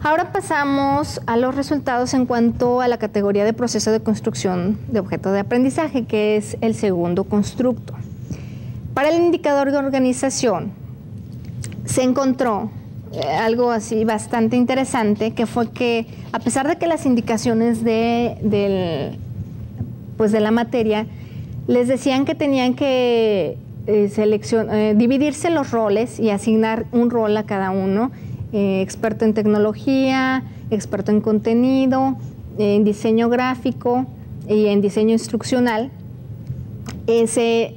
Ahora pasamos a los resultados en cuanto a la categoría de proceso de construcción de objeto de aprendizaje, que es el segundo constructo. Para el indicador de organización se encontró algo así bastante interesante, que fue que a pesar de que las indicaciones de la materia les decían que tenían que dividirse los roles y asignar un rol a cada uno, experto en tecnología, experto en contenido, en diseño gráfico y en diseño instruccional, se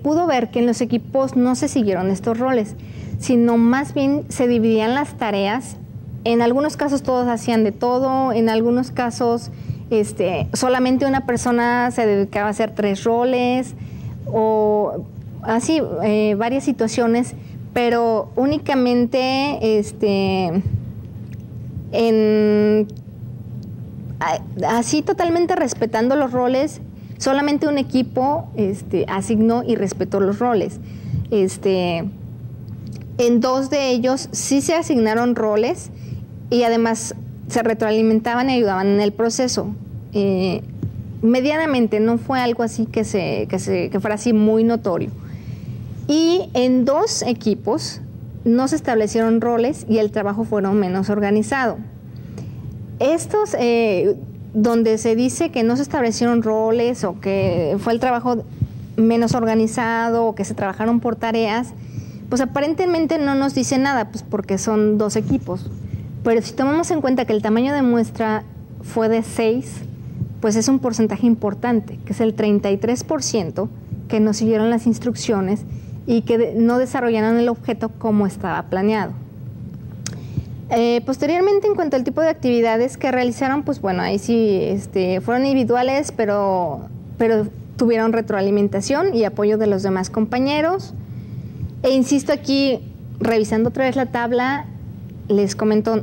pudo ver que en los equipos no se siguieron estos roles, sino más bien se dividían las tareas. En algunos casos todos hacían de todo, en algunos casos solamente una persona se dedicaba a hacer 3 roles, o así, varias situaciones, pero únicamente así totalmente respetando los roles, solamente un equipo asignó y respetó los roles. En 2 de ellos sí se asignaron roles y además se retroalimentaban y ayudaban en el proceso. Medianamente, no fue algo así que fuera así muy notorio. Y en 2 equipos no se establecieron roles y el trabajo fue menos organizado. Estos, donde se dice que no se establecieron roles o que fue el trabajo menos organizado o que se trabajaron por tareas, pues aparentemente no nos dice nada, pues porque son 2 equipos. Pero si tomamos en cuenta que el tamaño de muestra fue de 6, pues es un porcentaje importante, que es el 33%, que no siguieron las instrucciones y que no desarrollaron el objeto como estaba planeado. Posteriormente, en cuanto al tipo de actividades que realizaron, pues bueno, ahí sí fueron individuales, pero tuvieron retroalimentación y apoyo de los demás compañeros. E insisto aquí, revisando otra vez la tabla, les comento,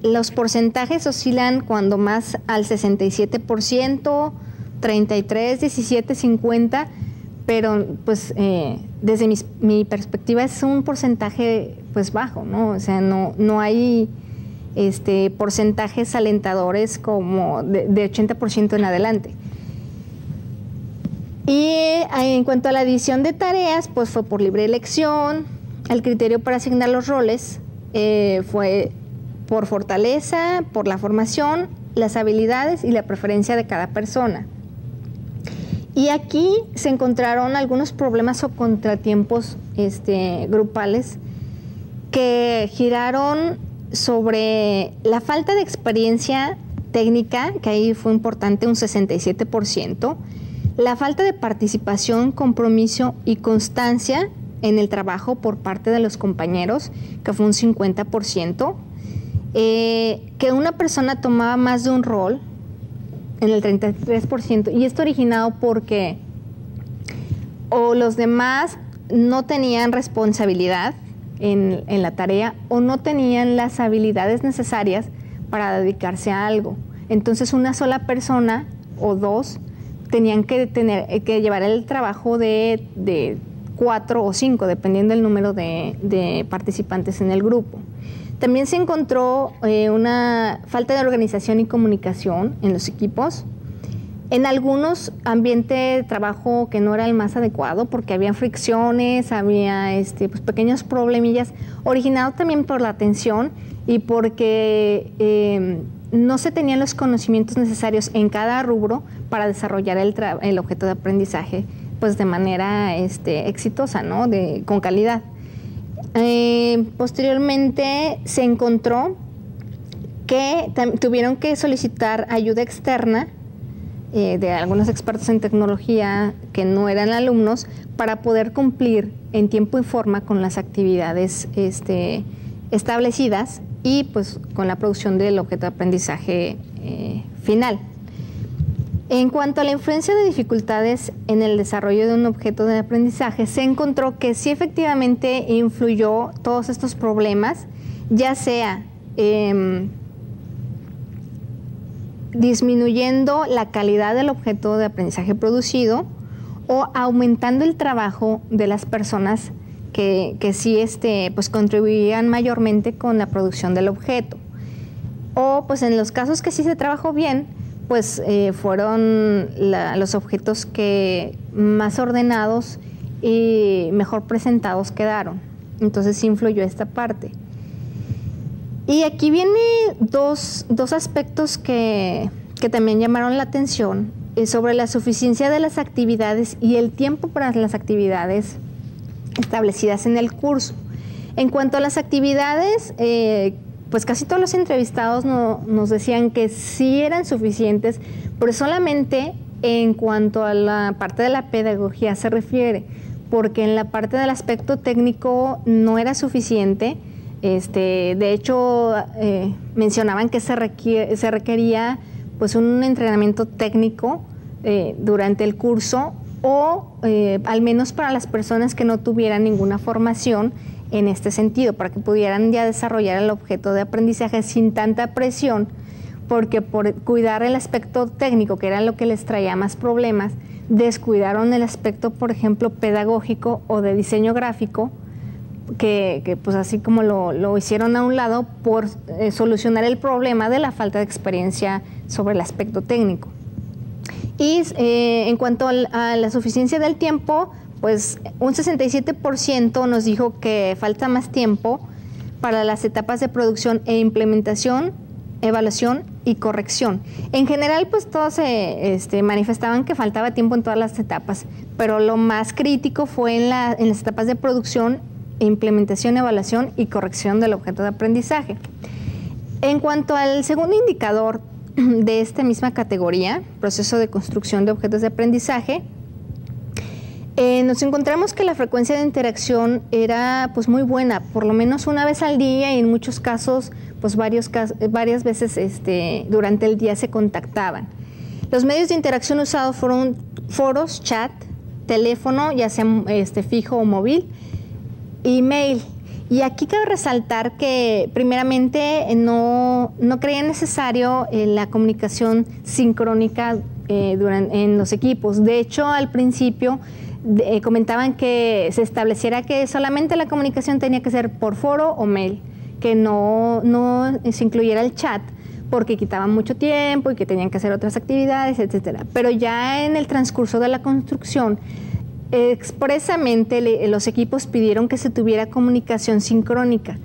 los porcentajes oscilan cuando más al 67%, 33, 17, 50, pero pues desde mi perspectiva es un porcentaje pues bajo, ¿no? O sea, no hay porcentajes alentadores como de 80% en adelante. Y en cuanto a la división de tareas, pues fue por libre elección. El criterio para asignar los roles fue por fortaleza, por la formación, las habilidades y la preferencia de cada persona. Y aquí se encontraron algunos problemas o contratiempos grupales que giraron sobre la falta de experiencia técnica, que ahí fue importante, un 67%, la falta de participación, compromiso y constancia en el trabajo por parte de los compañeros, que fue un 50%, que una persona tomaba más de un rol, en el 33%, y esto originado porque o los demás no tenían responsabilidad en la tarea o no tenían las habilidades necesarias para dedicarse a algo. Entonces una sola persona o dos tenían que llevar el trabajo de 4 o 5, dependiendo del número de participantes en el grupo. También se encontró una falta de organización y comunicación en los equipos. En algunos, ambiente de trabajo que no era el más adecuado porque había fricciones, había pues, pequeños problemillas, originados también por la tensión y porque no se tenían los conocimientos necesarios en cada rubro para desarrollar el objeto de aprendizaje pues, de manera exitosa, ¿no? Con calidad. Posteriormente se encontró que tuvieron que solicitar ayuda externa de algunos expertos en tecnología que no eran alumnos para poder cumplir en tiempo y forma con las actividades establecidas y pues con la producción del objeto de aprendizaje final. En cuanto a la influencia de dificultades en el desarrollo de un objeto de aprendizaje, se encontró que sí efectivamente influyó todos estos problemas, ya sea disminuyendo la calidad del objeto de aprendizaje producido o aumentando el trabajo de las personas que sí pues contribuían mayormente con la producción del objeto. O pues en los casos que sí se trabajó bien, pues fueron los objetos que más ordenados y mejor presentados quedaron. Entonces sí influyó esta parte. Y aquí viene dos aspectos que también llamaron la atención sobre la suficiencia de las actividades y el tiempo para las actividades establecidas en el curso. En cuanto a las actividades, pues casi todos los entrevistados nos decían que sí eran suficientes, pero solamente en cuanto a la parte de la pedagogía se refiere, porque en la parte del aspecto técnico no era suficiente. De hecho, mencionaban que se requería pues, un entrenamiento técnico durante el curso o al menos para las personas que no tuvieran ninguna formación en este sentido, para que pudieran ya desarrollar el objeto de aprendizaje sin tanta presión, porque por cuidar el aspecto técnico, que era lo que les traía más problemas, descuidaron el aspecto, por ejemplo, pedagógico o de diseño gráfico, que pues así como lo hicieron a un lado por solucionar el problema de la falta de experiencia sobre el aspecto técnico. Y en cuanto a la suficiencia del tiempo, pues un 67% nos dijo que falta más tiempo para las etapas de producción e implementación, evaluación y corrección. En general, pues todos manifestaban que faltaba tiempo en todas las etapas, pero lo más crítico fue en las etapas de producción, implementación, evaluación y corrección del objeto de aprendizaje. En cuanto al segundo indicador de esta misma categoría, proceso de construcción de objetos de aprendizaje, Nos encontramos que la frecuencia de interacción era pues muy buena, por lo menos una vez al día, y en muchos casos pues varias veces durante el día se contactaban. Los medios de interacción usados fueron foros, chat, teléfono, ya sea fijo o móvil, email. Y aquí cabe resaltar que primeramente no creían necesario la comunicación sincrónica en los equipos. De hecho, al principio comentaban que se estableciera que solamente la comunicación tenía que ser por foro o mail, que no se incluyera el chat, porque quitaban mucho tiempo y que tenían que hacer otras actividades, etcétera. Pero ya en el transcurso de la construcción, expresamente los equipos pidieron que se tuviera comunicación sincrónica,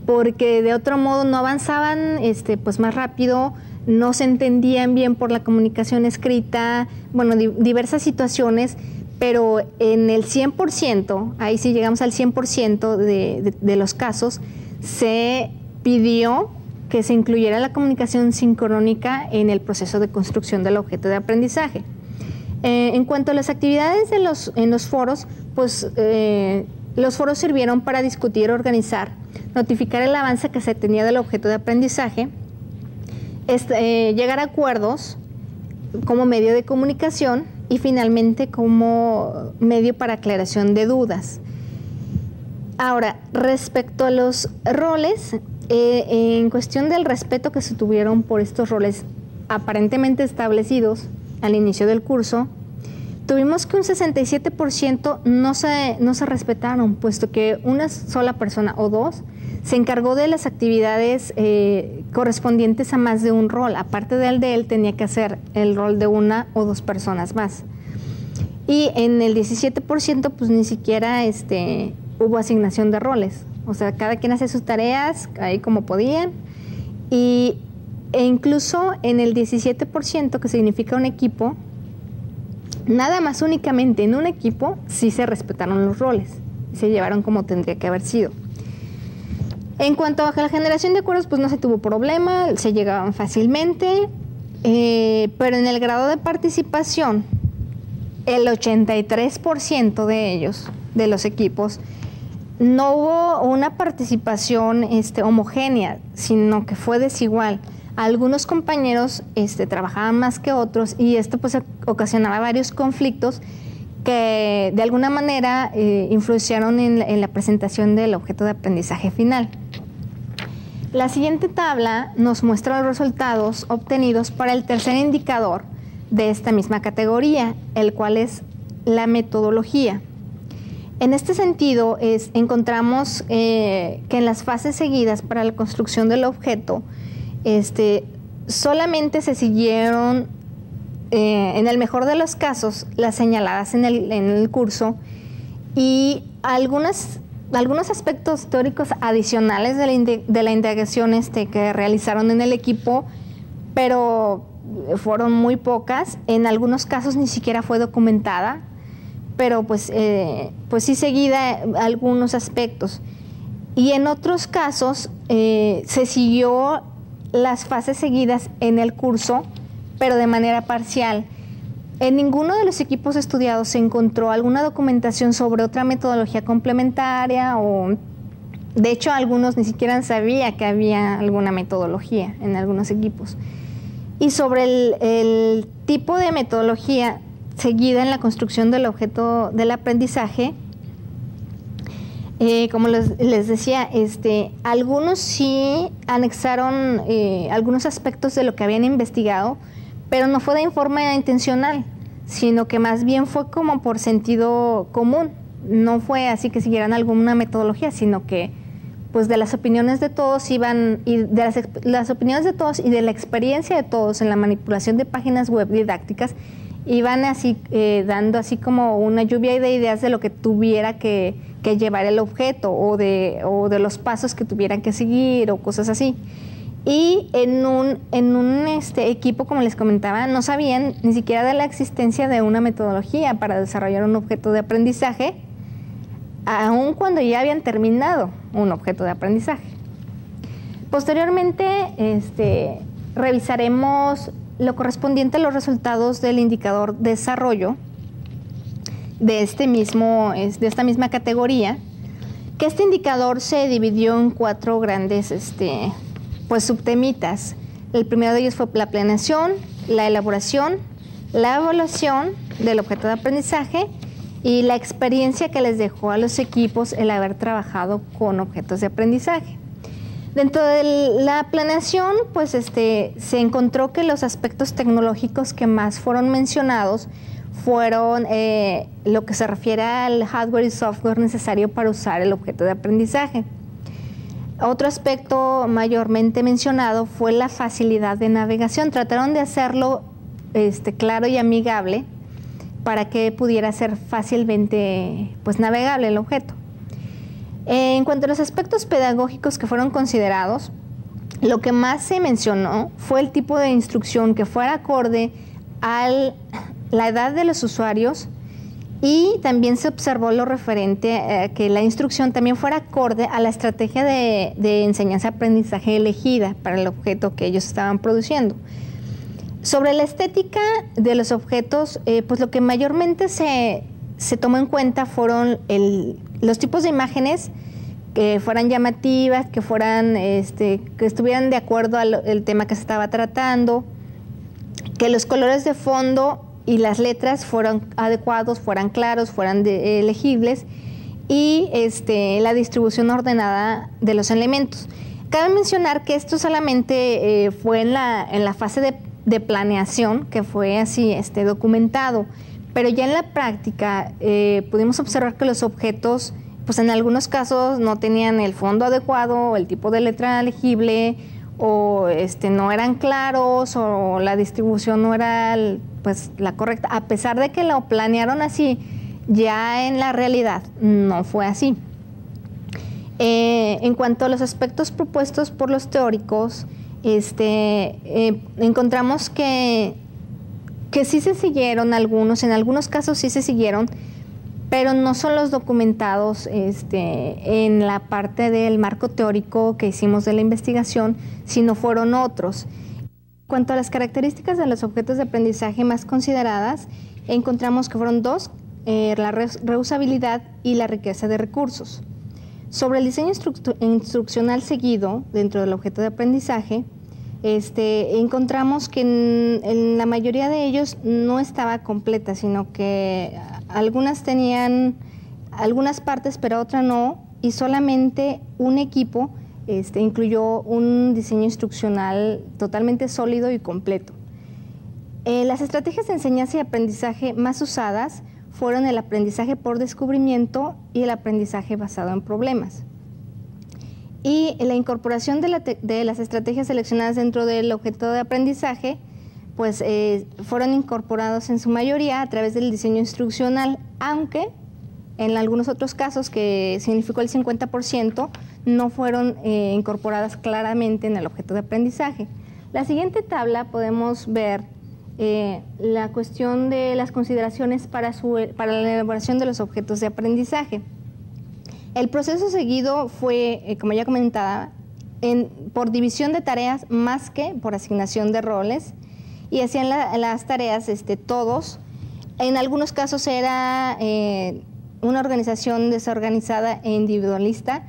porque de otro modo no avanzaban pues más rápido, no se entendían bien por la comunicación escrita, bueno, diversas situaciones, pero en el 100%, ahí sí llegamos al 100% de los casos, se pidió que se incluyera la comunicación sincrónica en el proceso de construcción del objeto de aprendizaje. En cuanto a las actividades en los foros, pues los foros sirvieron para discutir, organizar, notificar el avance que se tenía del objeto de aprendizaje, llegar a acuerdos como medio de comunicación y finalmente como medio para aclaración de dudas. Ahora, respecto a los roles, en cuestión del respeto que se tuvieron por estos roles aparentemente establecidos al inicio del curso, tuvimos que un 67% no se respetaron, puesto que una sola persona o dos se encargó de las actividades correspondientes a más de un rol. Aparte del de él, tenía que hacer el rol de una o dos personas más. Y en el 17% pues ni siquiera hubo asignación de roles. O sea, cada quien hace sus tareas ahí como podían. E incluso en el 17%, que significa un equipo, nada más únicamente en un equipo sí se respetaron los roles. Se llevaron como tendría que haber sido. En cuanto a la generación de acuerdos, pues no se tuvo problema, se llegaban fácilmente, pero en el grado de participación, el 83% de ellos, de los equipos, no hubo una participación homogénea, sino que fue desigual. Algunos compañeros trabajaban más que otros y esto pues ocasionaba varios conflictos que de alguna manera influenciaron en la presentación del objeto de aprendizaje final. La siguiente tabla nos muestra los resultados obtenidos para el tercer indicador de esta misma categoría, el cual es la metodología. En este sentido, encontramos que en las fases seguidas para la construcción del objeto, solamente se siguieron, en el mejor de los casos, las señaladas en el curso, y algunos aspectos teóricos adicionales de la indagación que realizaron en el equipo, pero fueron muy pocas. En algunos casos ni siquiera fue documentada, pero pues sí seguida algunos aspectos. Y en otros casos se siguió las fases seguidas en el curso, pero de manera parcial. En ninguno de los equipos estudiados se encontró alguna documentación sobre otra metodología complementaria, o de hecho algunos ni siquiera sabía que había alguna metodología en algunos equipos. Y sobre el tipo de metodología seguida en la construcción del objeto del aprendizaje, como les decía, algunos sí anexaron algunos aspectos de lo que habían investigado, pero no fue de forma intencional, sino que más bien fue como por sentido común. No fue así que siguieran alguna metodología, sino que pues de las opiniones de todos iban, y de las opiniones de todos y de la experiencia de todos en la manipulación de páginas web didácticas, iban así dando así como una lluvia de ideas de lo que tuviera que llevar el objeto, o de los pasos que tuvieran que seguir, o cosas así. Y en un equipo, como les comentaba, no sabían ni siquiera de la existencia de una metodología para desarrollar un objeto de aprendizaje, aun cuando ya habían terminado un objeto de aprendizaje. Posteriormente, revisaremos lo correspondiente a los resultados del indicador desarrollo, de esta misma categoría, que este indicador se dividió en 4 grandes pues subtemitas. El primero de ellos fue la planeación, la elaboración, la evaluación del objeto de aprendizaje y la experiencia que les dejó a los equipos el haber trabajado con objetos de aprendizaje. Dentro de la planeación, pues se encontró que los aspectos tecnológicos que más fueron mencionados fueron lo que se refiere al hardware y software necesario para usar el objeto de aprendizaje. Otro aspecto mayormente mencionado fue la facilidad de navegación. Trataron de hacerlo claro y amigable para que pudiera ser fácilmente pues, navegable el objeto. En cuanto a los aspectos pedagógicos que fueron considerados, lo que más se mencionó fue el tipo de instrucción que fuera acorde a la edad de los usuarios, y también se observó lo referente a que la instrucción también fuera acorde a la estrategia de enseñanza-aprendizaje elegida para el objeto que ellos estaban produciendo. Sobre la estética de los objetos, pues lo que mayormente se tomó en cuenta fueron los tipos de imágenes que fueran llamativas, que estuvieran de acuerdo al tema que se estaba tratando, que los colores de fondo y las letras fueran adecuados, fueran claros, fueran legibles, y la distribución ordenada de los elementos. Cabe mencionar que esto solamente fue en la fase de planeación, que fue así documentado, pero ya en la práctica pudimos observar que los objetos, pues en algunos casos no tenían el fondo adecuado, el tipo de letra legible, o no eran claros, o la distribución no era pues la correcta, a pesar de que lo planearon así. Ya en la realidad no fue así. En cuanto a los aspectos propuestos por los teóricos, encontramos que sí se siguieron algunos, en algunos casos sí se siguieron, pero no son los documentados en la parte del marco teórico que hicimos de la investigación, sino fueron otros. En cuanto a las características de los objetos de aprendizaje más consideradas, encontramos que fueron 2, la reusabilidad y la riqueza de recursos. Sobre el diseño instruccional seguido dentro del objeto de aprendizaje, encontramos que en la mayoría de ellos no estaba completa, sino que algunas tenían algunas partes, pero otras no, y solamente un equipo incluyó un diseño instruccional totalmente sólido y completo. Las estrategias de enseñanza y aprendizaje más usadas fueron el aprendizaje por descubrimiento y el aprendizaje basado en problemas. Y la incorporación de las estrategias seleccionadas dentro del objeto de aprendizaje, pues fueron incorporados en su mayoría a través del diseño instruccional, aunque en algunos otros casos, que significó el 50%, no fueron incorporadas claramente en el objeto de aprendizaje. La siguiente tabla podemos ver la cuestión de las consideraciones para la elaboración de los objetos de aprendizaje. El proceso seguido fue, como ya comentaba, por división de tareas más que por asignación de roles, y hacían las tareas todos. En algunos casos era una organización desorganizada e individualista,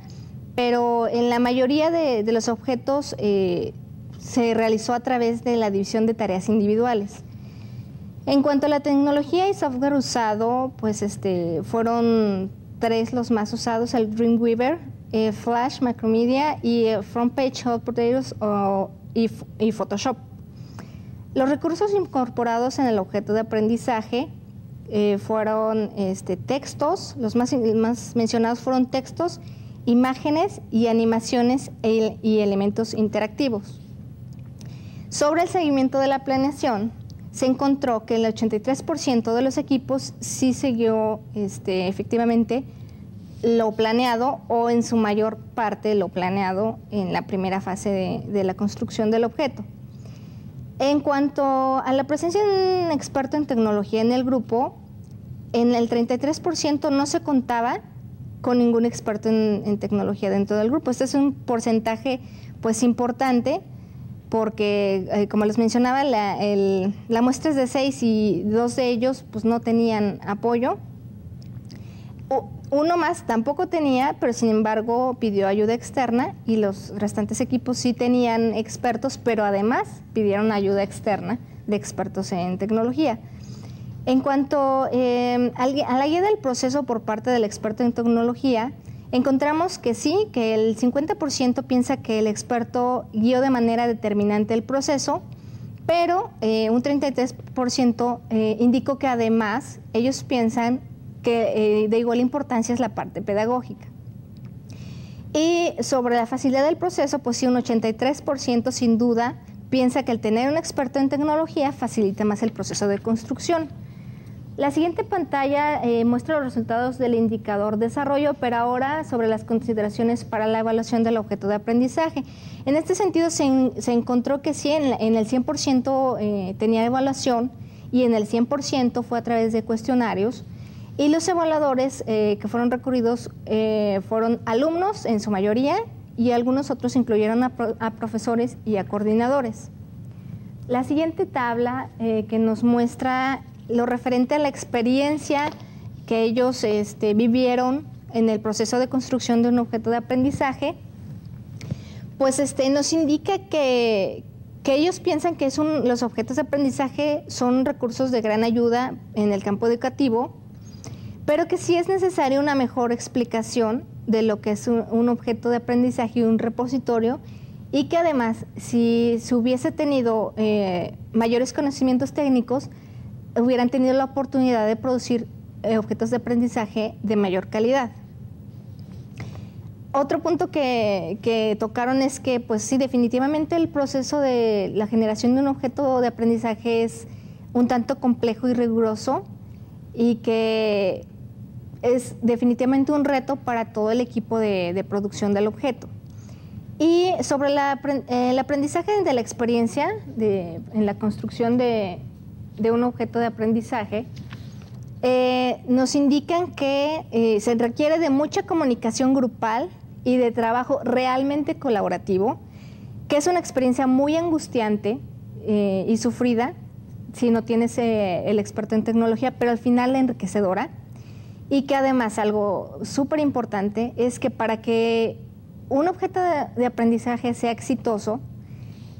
pero en la mayoría de los objetos se realizó a través de la división de tareas individuales. En cuanto a la tecnología y software usado, pues fueron 3 los más usados: el Dreamweaver, Flash, Macromedia y Front Page Hot Potatoes y Photoshop. Los recursos incorporados en el objeto de aprendizaje fueron textos, los más mencionados fueron textos, imágenes y animaciones y elementos interactivos. Sobre el seguimiento de la planeación, se encontró que el 83% de los equipos sí siguió efectivamente lo planeado, o en su mayor parte lo planeado en la primera fase de la construcción del objeto. En cuanto a la presencia de un experto en tecnología en el grupo, en el 33% no se contaba con ningún experto en tecnología dentro del grupo. Este es un porcentaje pues importante, porque como les mencionaba, la muestra es de 6 y 2 de ellos pues no tenían apoyo, Uno más tampoco tenía, pero sin embargo pidió ayuda externa y los restantes equipos sí tenían expertos, pero además pidieron ayuda externa de expertos en tecnología. En cuanto a la guía del proceso por parte del experto en tecnología, encontramos que sí, que el 50% piensa que el experto guió de manera determinante el proceso, pero un 33% indicó que además ellos piensan que de igual importancia es la parte pedagógica. Y sobre la facilidad del proceso, pues sí, un 83% sin duda piensa que el tener un experto en tecnología facilita más el proceso de construcción. La siguiente pantalla muestra los resultados del indicador desarrollo, pero ahora sobre las consideraciones para la evaluación del objeto de aprendizaje. En este sentido se encontró que sí, en el 100% tenía evaluación y en el 100% fue a través de cuestionarios. Y los evaluadores que fueron recurridos fueron alumnos en su mayoría y algunos otros incluyeron a profesores y a coordinadores. La siguiente tabla que nos muestra lo referente a la experiencia que ellos vivieron en el proceso de construcción de un objeto de aprendizaje, pues nos indica que ellos piensan que los objetos de aprendizaje son recursos de gran ayuda en el campo educativo, pero que sí es necesaria una mejor explicación de lo que es un objeto de aprendizaje y un repositorio, y que además, si se hubiese tenido mayores conocimientos técnicos, hubieran tenido la oportunidad de producir objetos de aprendizaje de mayor calidad. Otro punto que tocaron es que, pues sí, definitivamente el proceso de la generación de un objeto de aprendizaje es un tanto complejo y riguroso, y que es definitivamente un reto para todo el equipo de producción del objeto. Y sobre el aprendizaje de la experiencia en la construcción de un objeto de aprendizaje, nos indican que se requiere de mucha comunicación grupal y de trabajo realmente colaborativo, que es una experiencia muy angustiante y sufrida si no tienes el experto en tecnología, pero al final enriquecedora. Y que además algo súper importante es que para que un objeto de aprendizaje sea exitoso,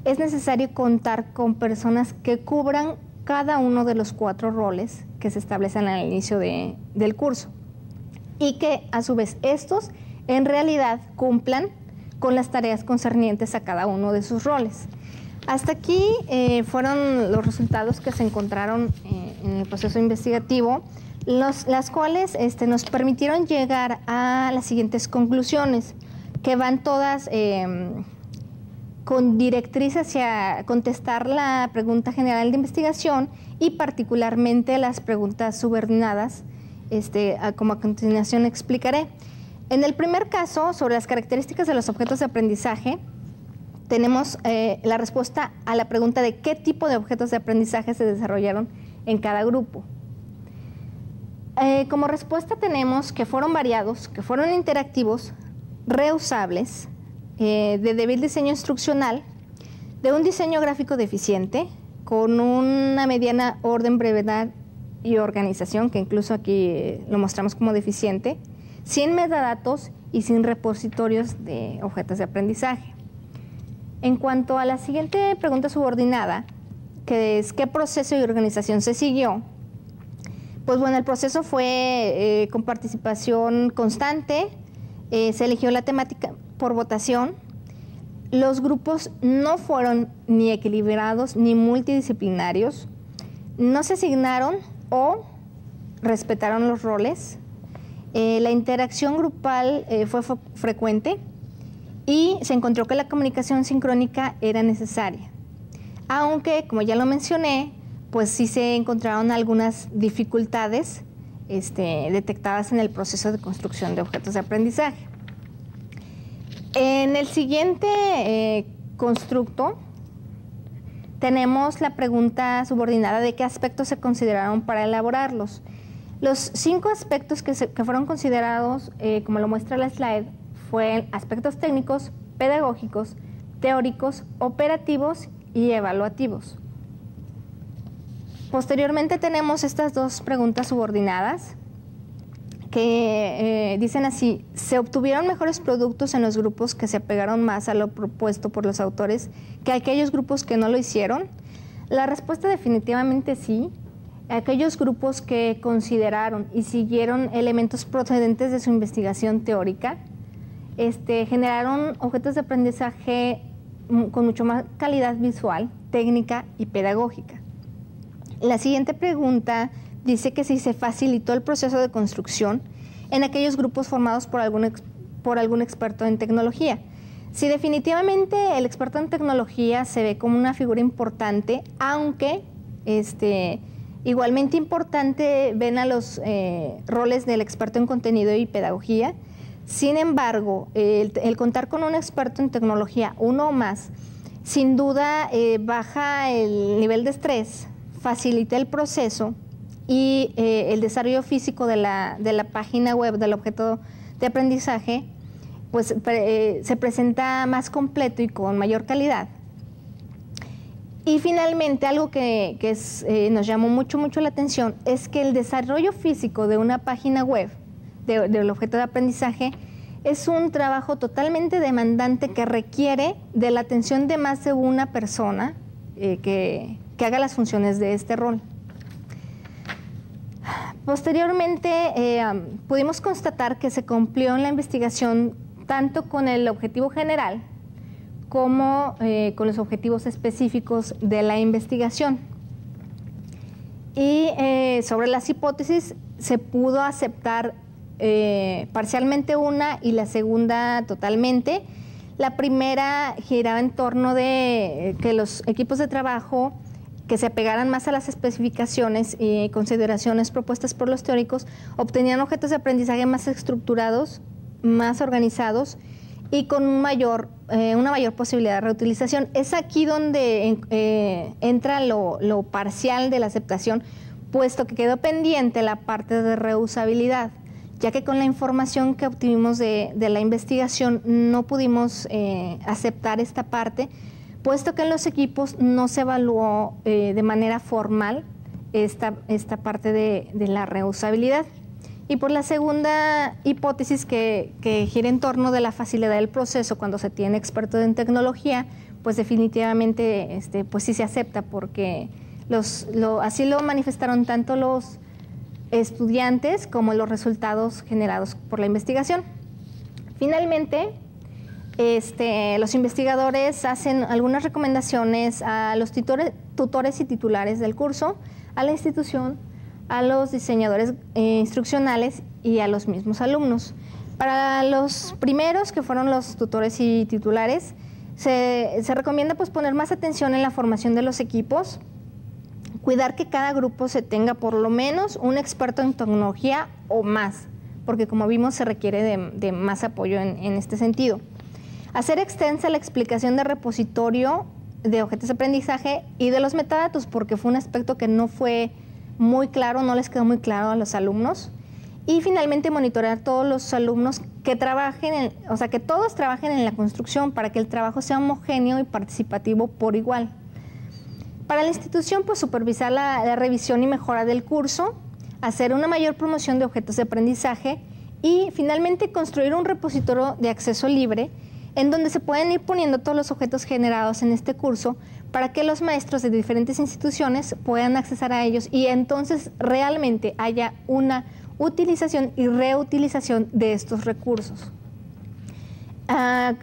es necesario contar con personas que cubran cada uno de los 4 roles que se establecen al inicio del curso, y que a su vez estos en realidad cumplan con las tareas concernientes a cada uno de sus roles. Hasta aquí fueron los resultados que se encontraron en el proceso investigativo, las cuales nos permitieron llegar a las siguientes conclusiones, que van todas con directriz hacia contestar la pregunta general de investigación y particularmente las preguntas subordinadas, como a continuación explicaré. En el primer caso, sobre las características de los objetos de aprendizaje, tenemos la respuesta a la pregunta de qué tipo de objetos de aprendizaje se desarrollaron en cada grupo. Como respuesta tenemos que fueron variados, que fueron interactivos, reusables, de débil diseño instruccional, de un diseño gráfico deficiente, con una mediana orden, brevedad y organización, que incluso aquí lo mostramos como deficiente, sin metadatos y sin repositorios de objetos de aprendizaje. En cuanto a la siguiente pregunta subordinada, que es ¿qué proceso y organización se siguió? Pues bueno, el proceso fue con participación constante, se eligió la temática por votación, los grupos no fueron ni equilibrados ni multidisciplinarios, no se asignaron o respetaron los roles, la interacción grupal fue frecuente y se encontró que la comunicación sincrónica era necesaria. Aunque, como ya lo mencioné, pues sí se encontraron algunas dificultades detectadas en el proceso de construcción de objetos de aprendizaje. En el siguiente constructo tenemos la pregunta subordinada de qué aspectos se consideraron para elaborarlos. Los 5 aspectos que fueron considerados, como lo muestra la slide, fueron aspectos técnicos, pedagógicos, teóricos, operativos y evaluativos. Posteriormente tenemos estas 2 preguntas subordinadas que dicen así: se obtuvieron mejores productos en los grupos que se apegaron más a lo propuesto por los autores que aquellos grupos que no lo hicieron. La respuesta definitivamente sí. Aquellos grupos que consideraron y siguieron elementos procedentes de su investigación teórica generaron objetos de aprendizaje con mucho más calidad visual, técnica y pedagógica. La siguiente pregunta dice que si se facilitó el proceso de construcción en aquellos grupos formados por algún experto en tecnología. Sí, definitivamente el experto en tecnología se ve como una figura importante, aunque igualmente importante ven a los roles del experto en contenido y pedagogía. Sin embargo, el contar con un experto en tecnología, uno o más, sin duda baja el nivel de estrés, facilita el proceso y el desarrollo físico de la página web, del objeto de aprendizaje, pues se presenta más completo y con mayor calidad. Y finalmente, algo que nos llamó mucho la atención es que el desarrollo físico de una página web, del objeto de aprendizaje, es un trabajo totalmente demandante que requiere de la atención de más de una persona que haga las funciones de este rol. Posteriormente, pudimos constatar que se cumplió en la investigación tanto con el objetivo general como con los objetivos específicos de la investigación. Y sobre las hipótesis se pudo aceptar parcialmente una y la segunda totalmente. La primera giraba en torno de que los equipos de trabajo que se apegaran más a las especificaciones y consideraciones propuestas por los teóricos obtenían objetos de aprendizaje más estructurados, más organizados y con una mayor posibilidad de reutilización. Es aquí donde entra lo parcial de la aceptación, puesto que quedó pendiente la parte de reusabilidad, ya que con la información que obtuvimos de la investigación no pudimos aceptar esta parte, puesto que en los equipos no se evaluó de manera formal esta parte de la reusabilidad. Y por la segunda hipótesis que gira en torno de la facilidad del proceso cuando se tiene experto en tecnología, pues definitivamente pues sí se acepta, porque así lo manifestaron tanto los estudiantes como los resultados generados por la investigación. Finalmente, los investigadores hacen algunas recomendaciones a los tutores y titulares del curso, a la institución, a los diseñadores instruccionales y a los mismos alumnos. Para los primeros, que fueron los tutores y titulares, se recomienda pues poner más atención en la formación de los equipos, cuidar que cada grupo se tenga por lo menos un experto en tecnología o más, porque como vimos se requiere de más apoyo en este sentido. Hacer extensa la explicación del repositorio de objetos de aprendizaje y de los metadatos, porque fue un aspecto que no fue muy claro, no les quedó muy claro a los alumnos. Y finalmente monitorear a todos los alumnos que trabajen, que todos trabajen en la construcción para que el trabajo sea homogéneo y participativo por igual. Para la institución, pues supervisar la revisión y mejora del curso, hacer una mayor promoción de objetos de aprendizaje y finalmente construir un repositorio de acceso libre en donde se pueden ir poniendo todos los objetos generados en este curso para que los maestros de diferentes instituciones puedan accesar a ellos y entonces realmente haya una utilización y reutilización de estos recursos.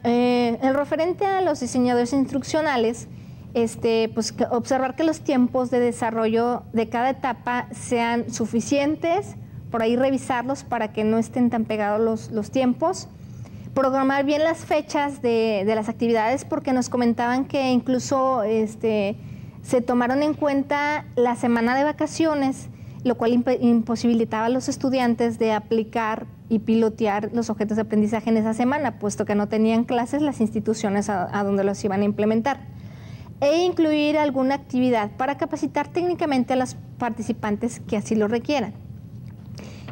El referente a los diseñadores instruccionales, pues observar que los tiempos de desarrollo de cada etapa sean suficientes, por ahí revisarlos para que no estén tan pegados los tiempos. Programar bien las fechas de las actividades, porque nos comentaban que incluso se tomaron en cuenta la semana de vacaciones, lo cual imposibilitaba a los estudiantes de aplicar y pilotear los objetos de aprendizaje en esa semana, puesto que no tenían clases las instituciones a donde los iban a implementar. E incluir alguna actividad para capacitar técnicamente a los participantes que así lo requieran.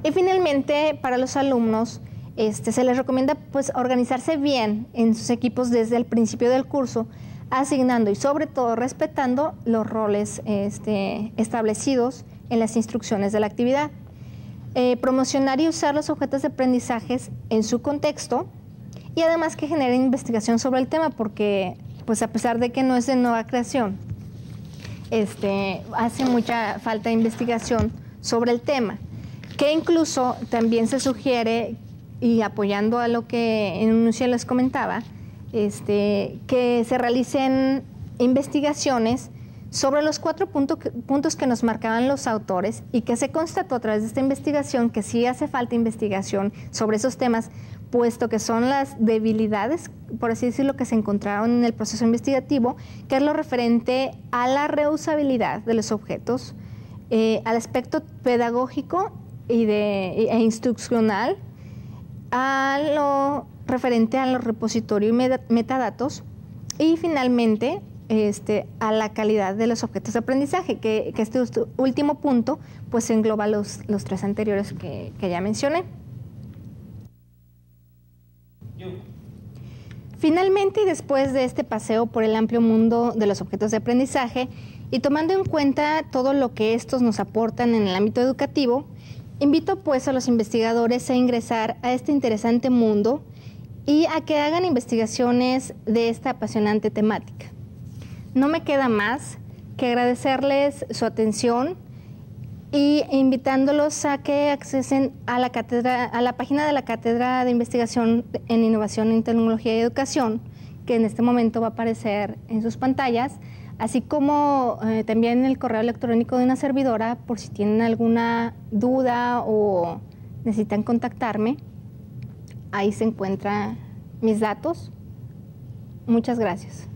Y finalmente, para los alumnos, se les recomienda pues organizarse bien en sus equipos desde el principio del curso, asignando y sobre todo respetando los roles establecidos en las instrucciones de la actividad. promocionar y usar los objetos de aprendizajes en su contexto y además que generen investigación sobre el tema, porque pues a pesar de que no es de nueva creación, hace mucha falta de investigación sobre el tema, que incluso también se sugiere, y apoyando a lo que en un anuncio les comentaba, que se realicen investigaciones sobre los 4 puntos que nos marcaban los autores y que se constató a través de esta investigación que sí hace falta investigación sobre esos temas, puesto que son las debilidades, por así decirlo, que se encontraron en el proceso investigativo, que es lo referente a la reusabilidad de los objetos, al aspecto pedagógico e instruccional, a lo referente a los repositorios y metadatos, y finalmente a la calidad de los objetos de aprendizaje, que este último punto pues engloba los 3 anteriores que ya mencioné. Finalmente, y después de este paseo por el amplio mundo de los objetos de aprendizaje y tomando en cuenta todo lo que estos nos aportan en el ámbito educativo, invito pues a los investigadores a ingresar a este interesante mundo y a que hagan investigaciones de esta apasionante temática. No me queda más que agradecerles su atención y invitándolos a que accesen a la página de la Cátedra de Investigación en Innovación en Tecnología y Educación, que en este momento va a aparecer en sus pantallas, así como también el correo electrónico de una servidora, por si tienen alguna duda o necesitan contactarme. Ahí se encuentran mis datos. Muchas gracias.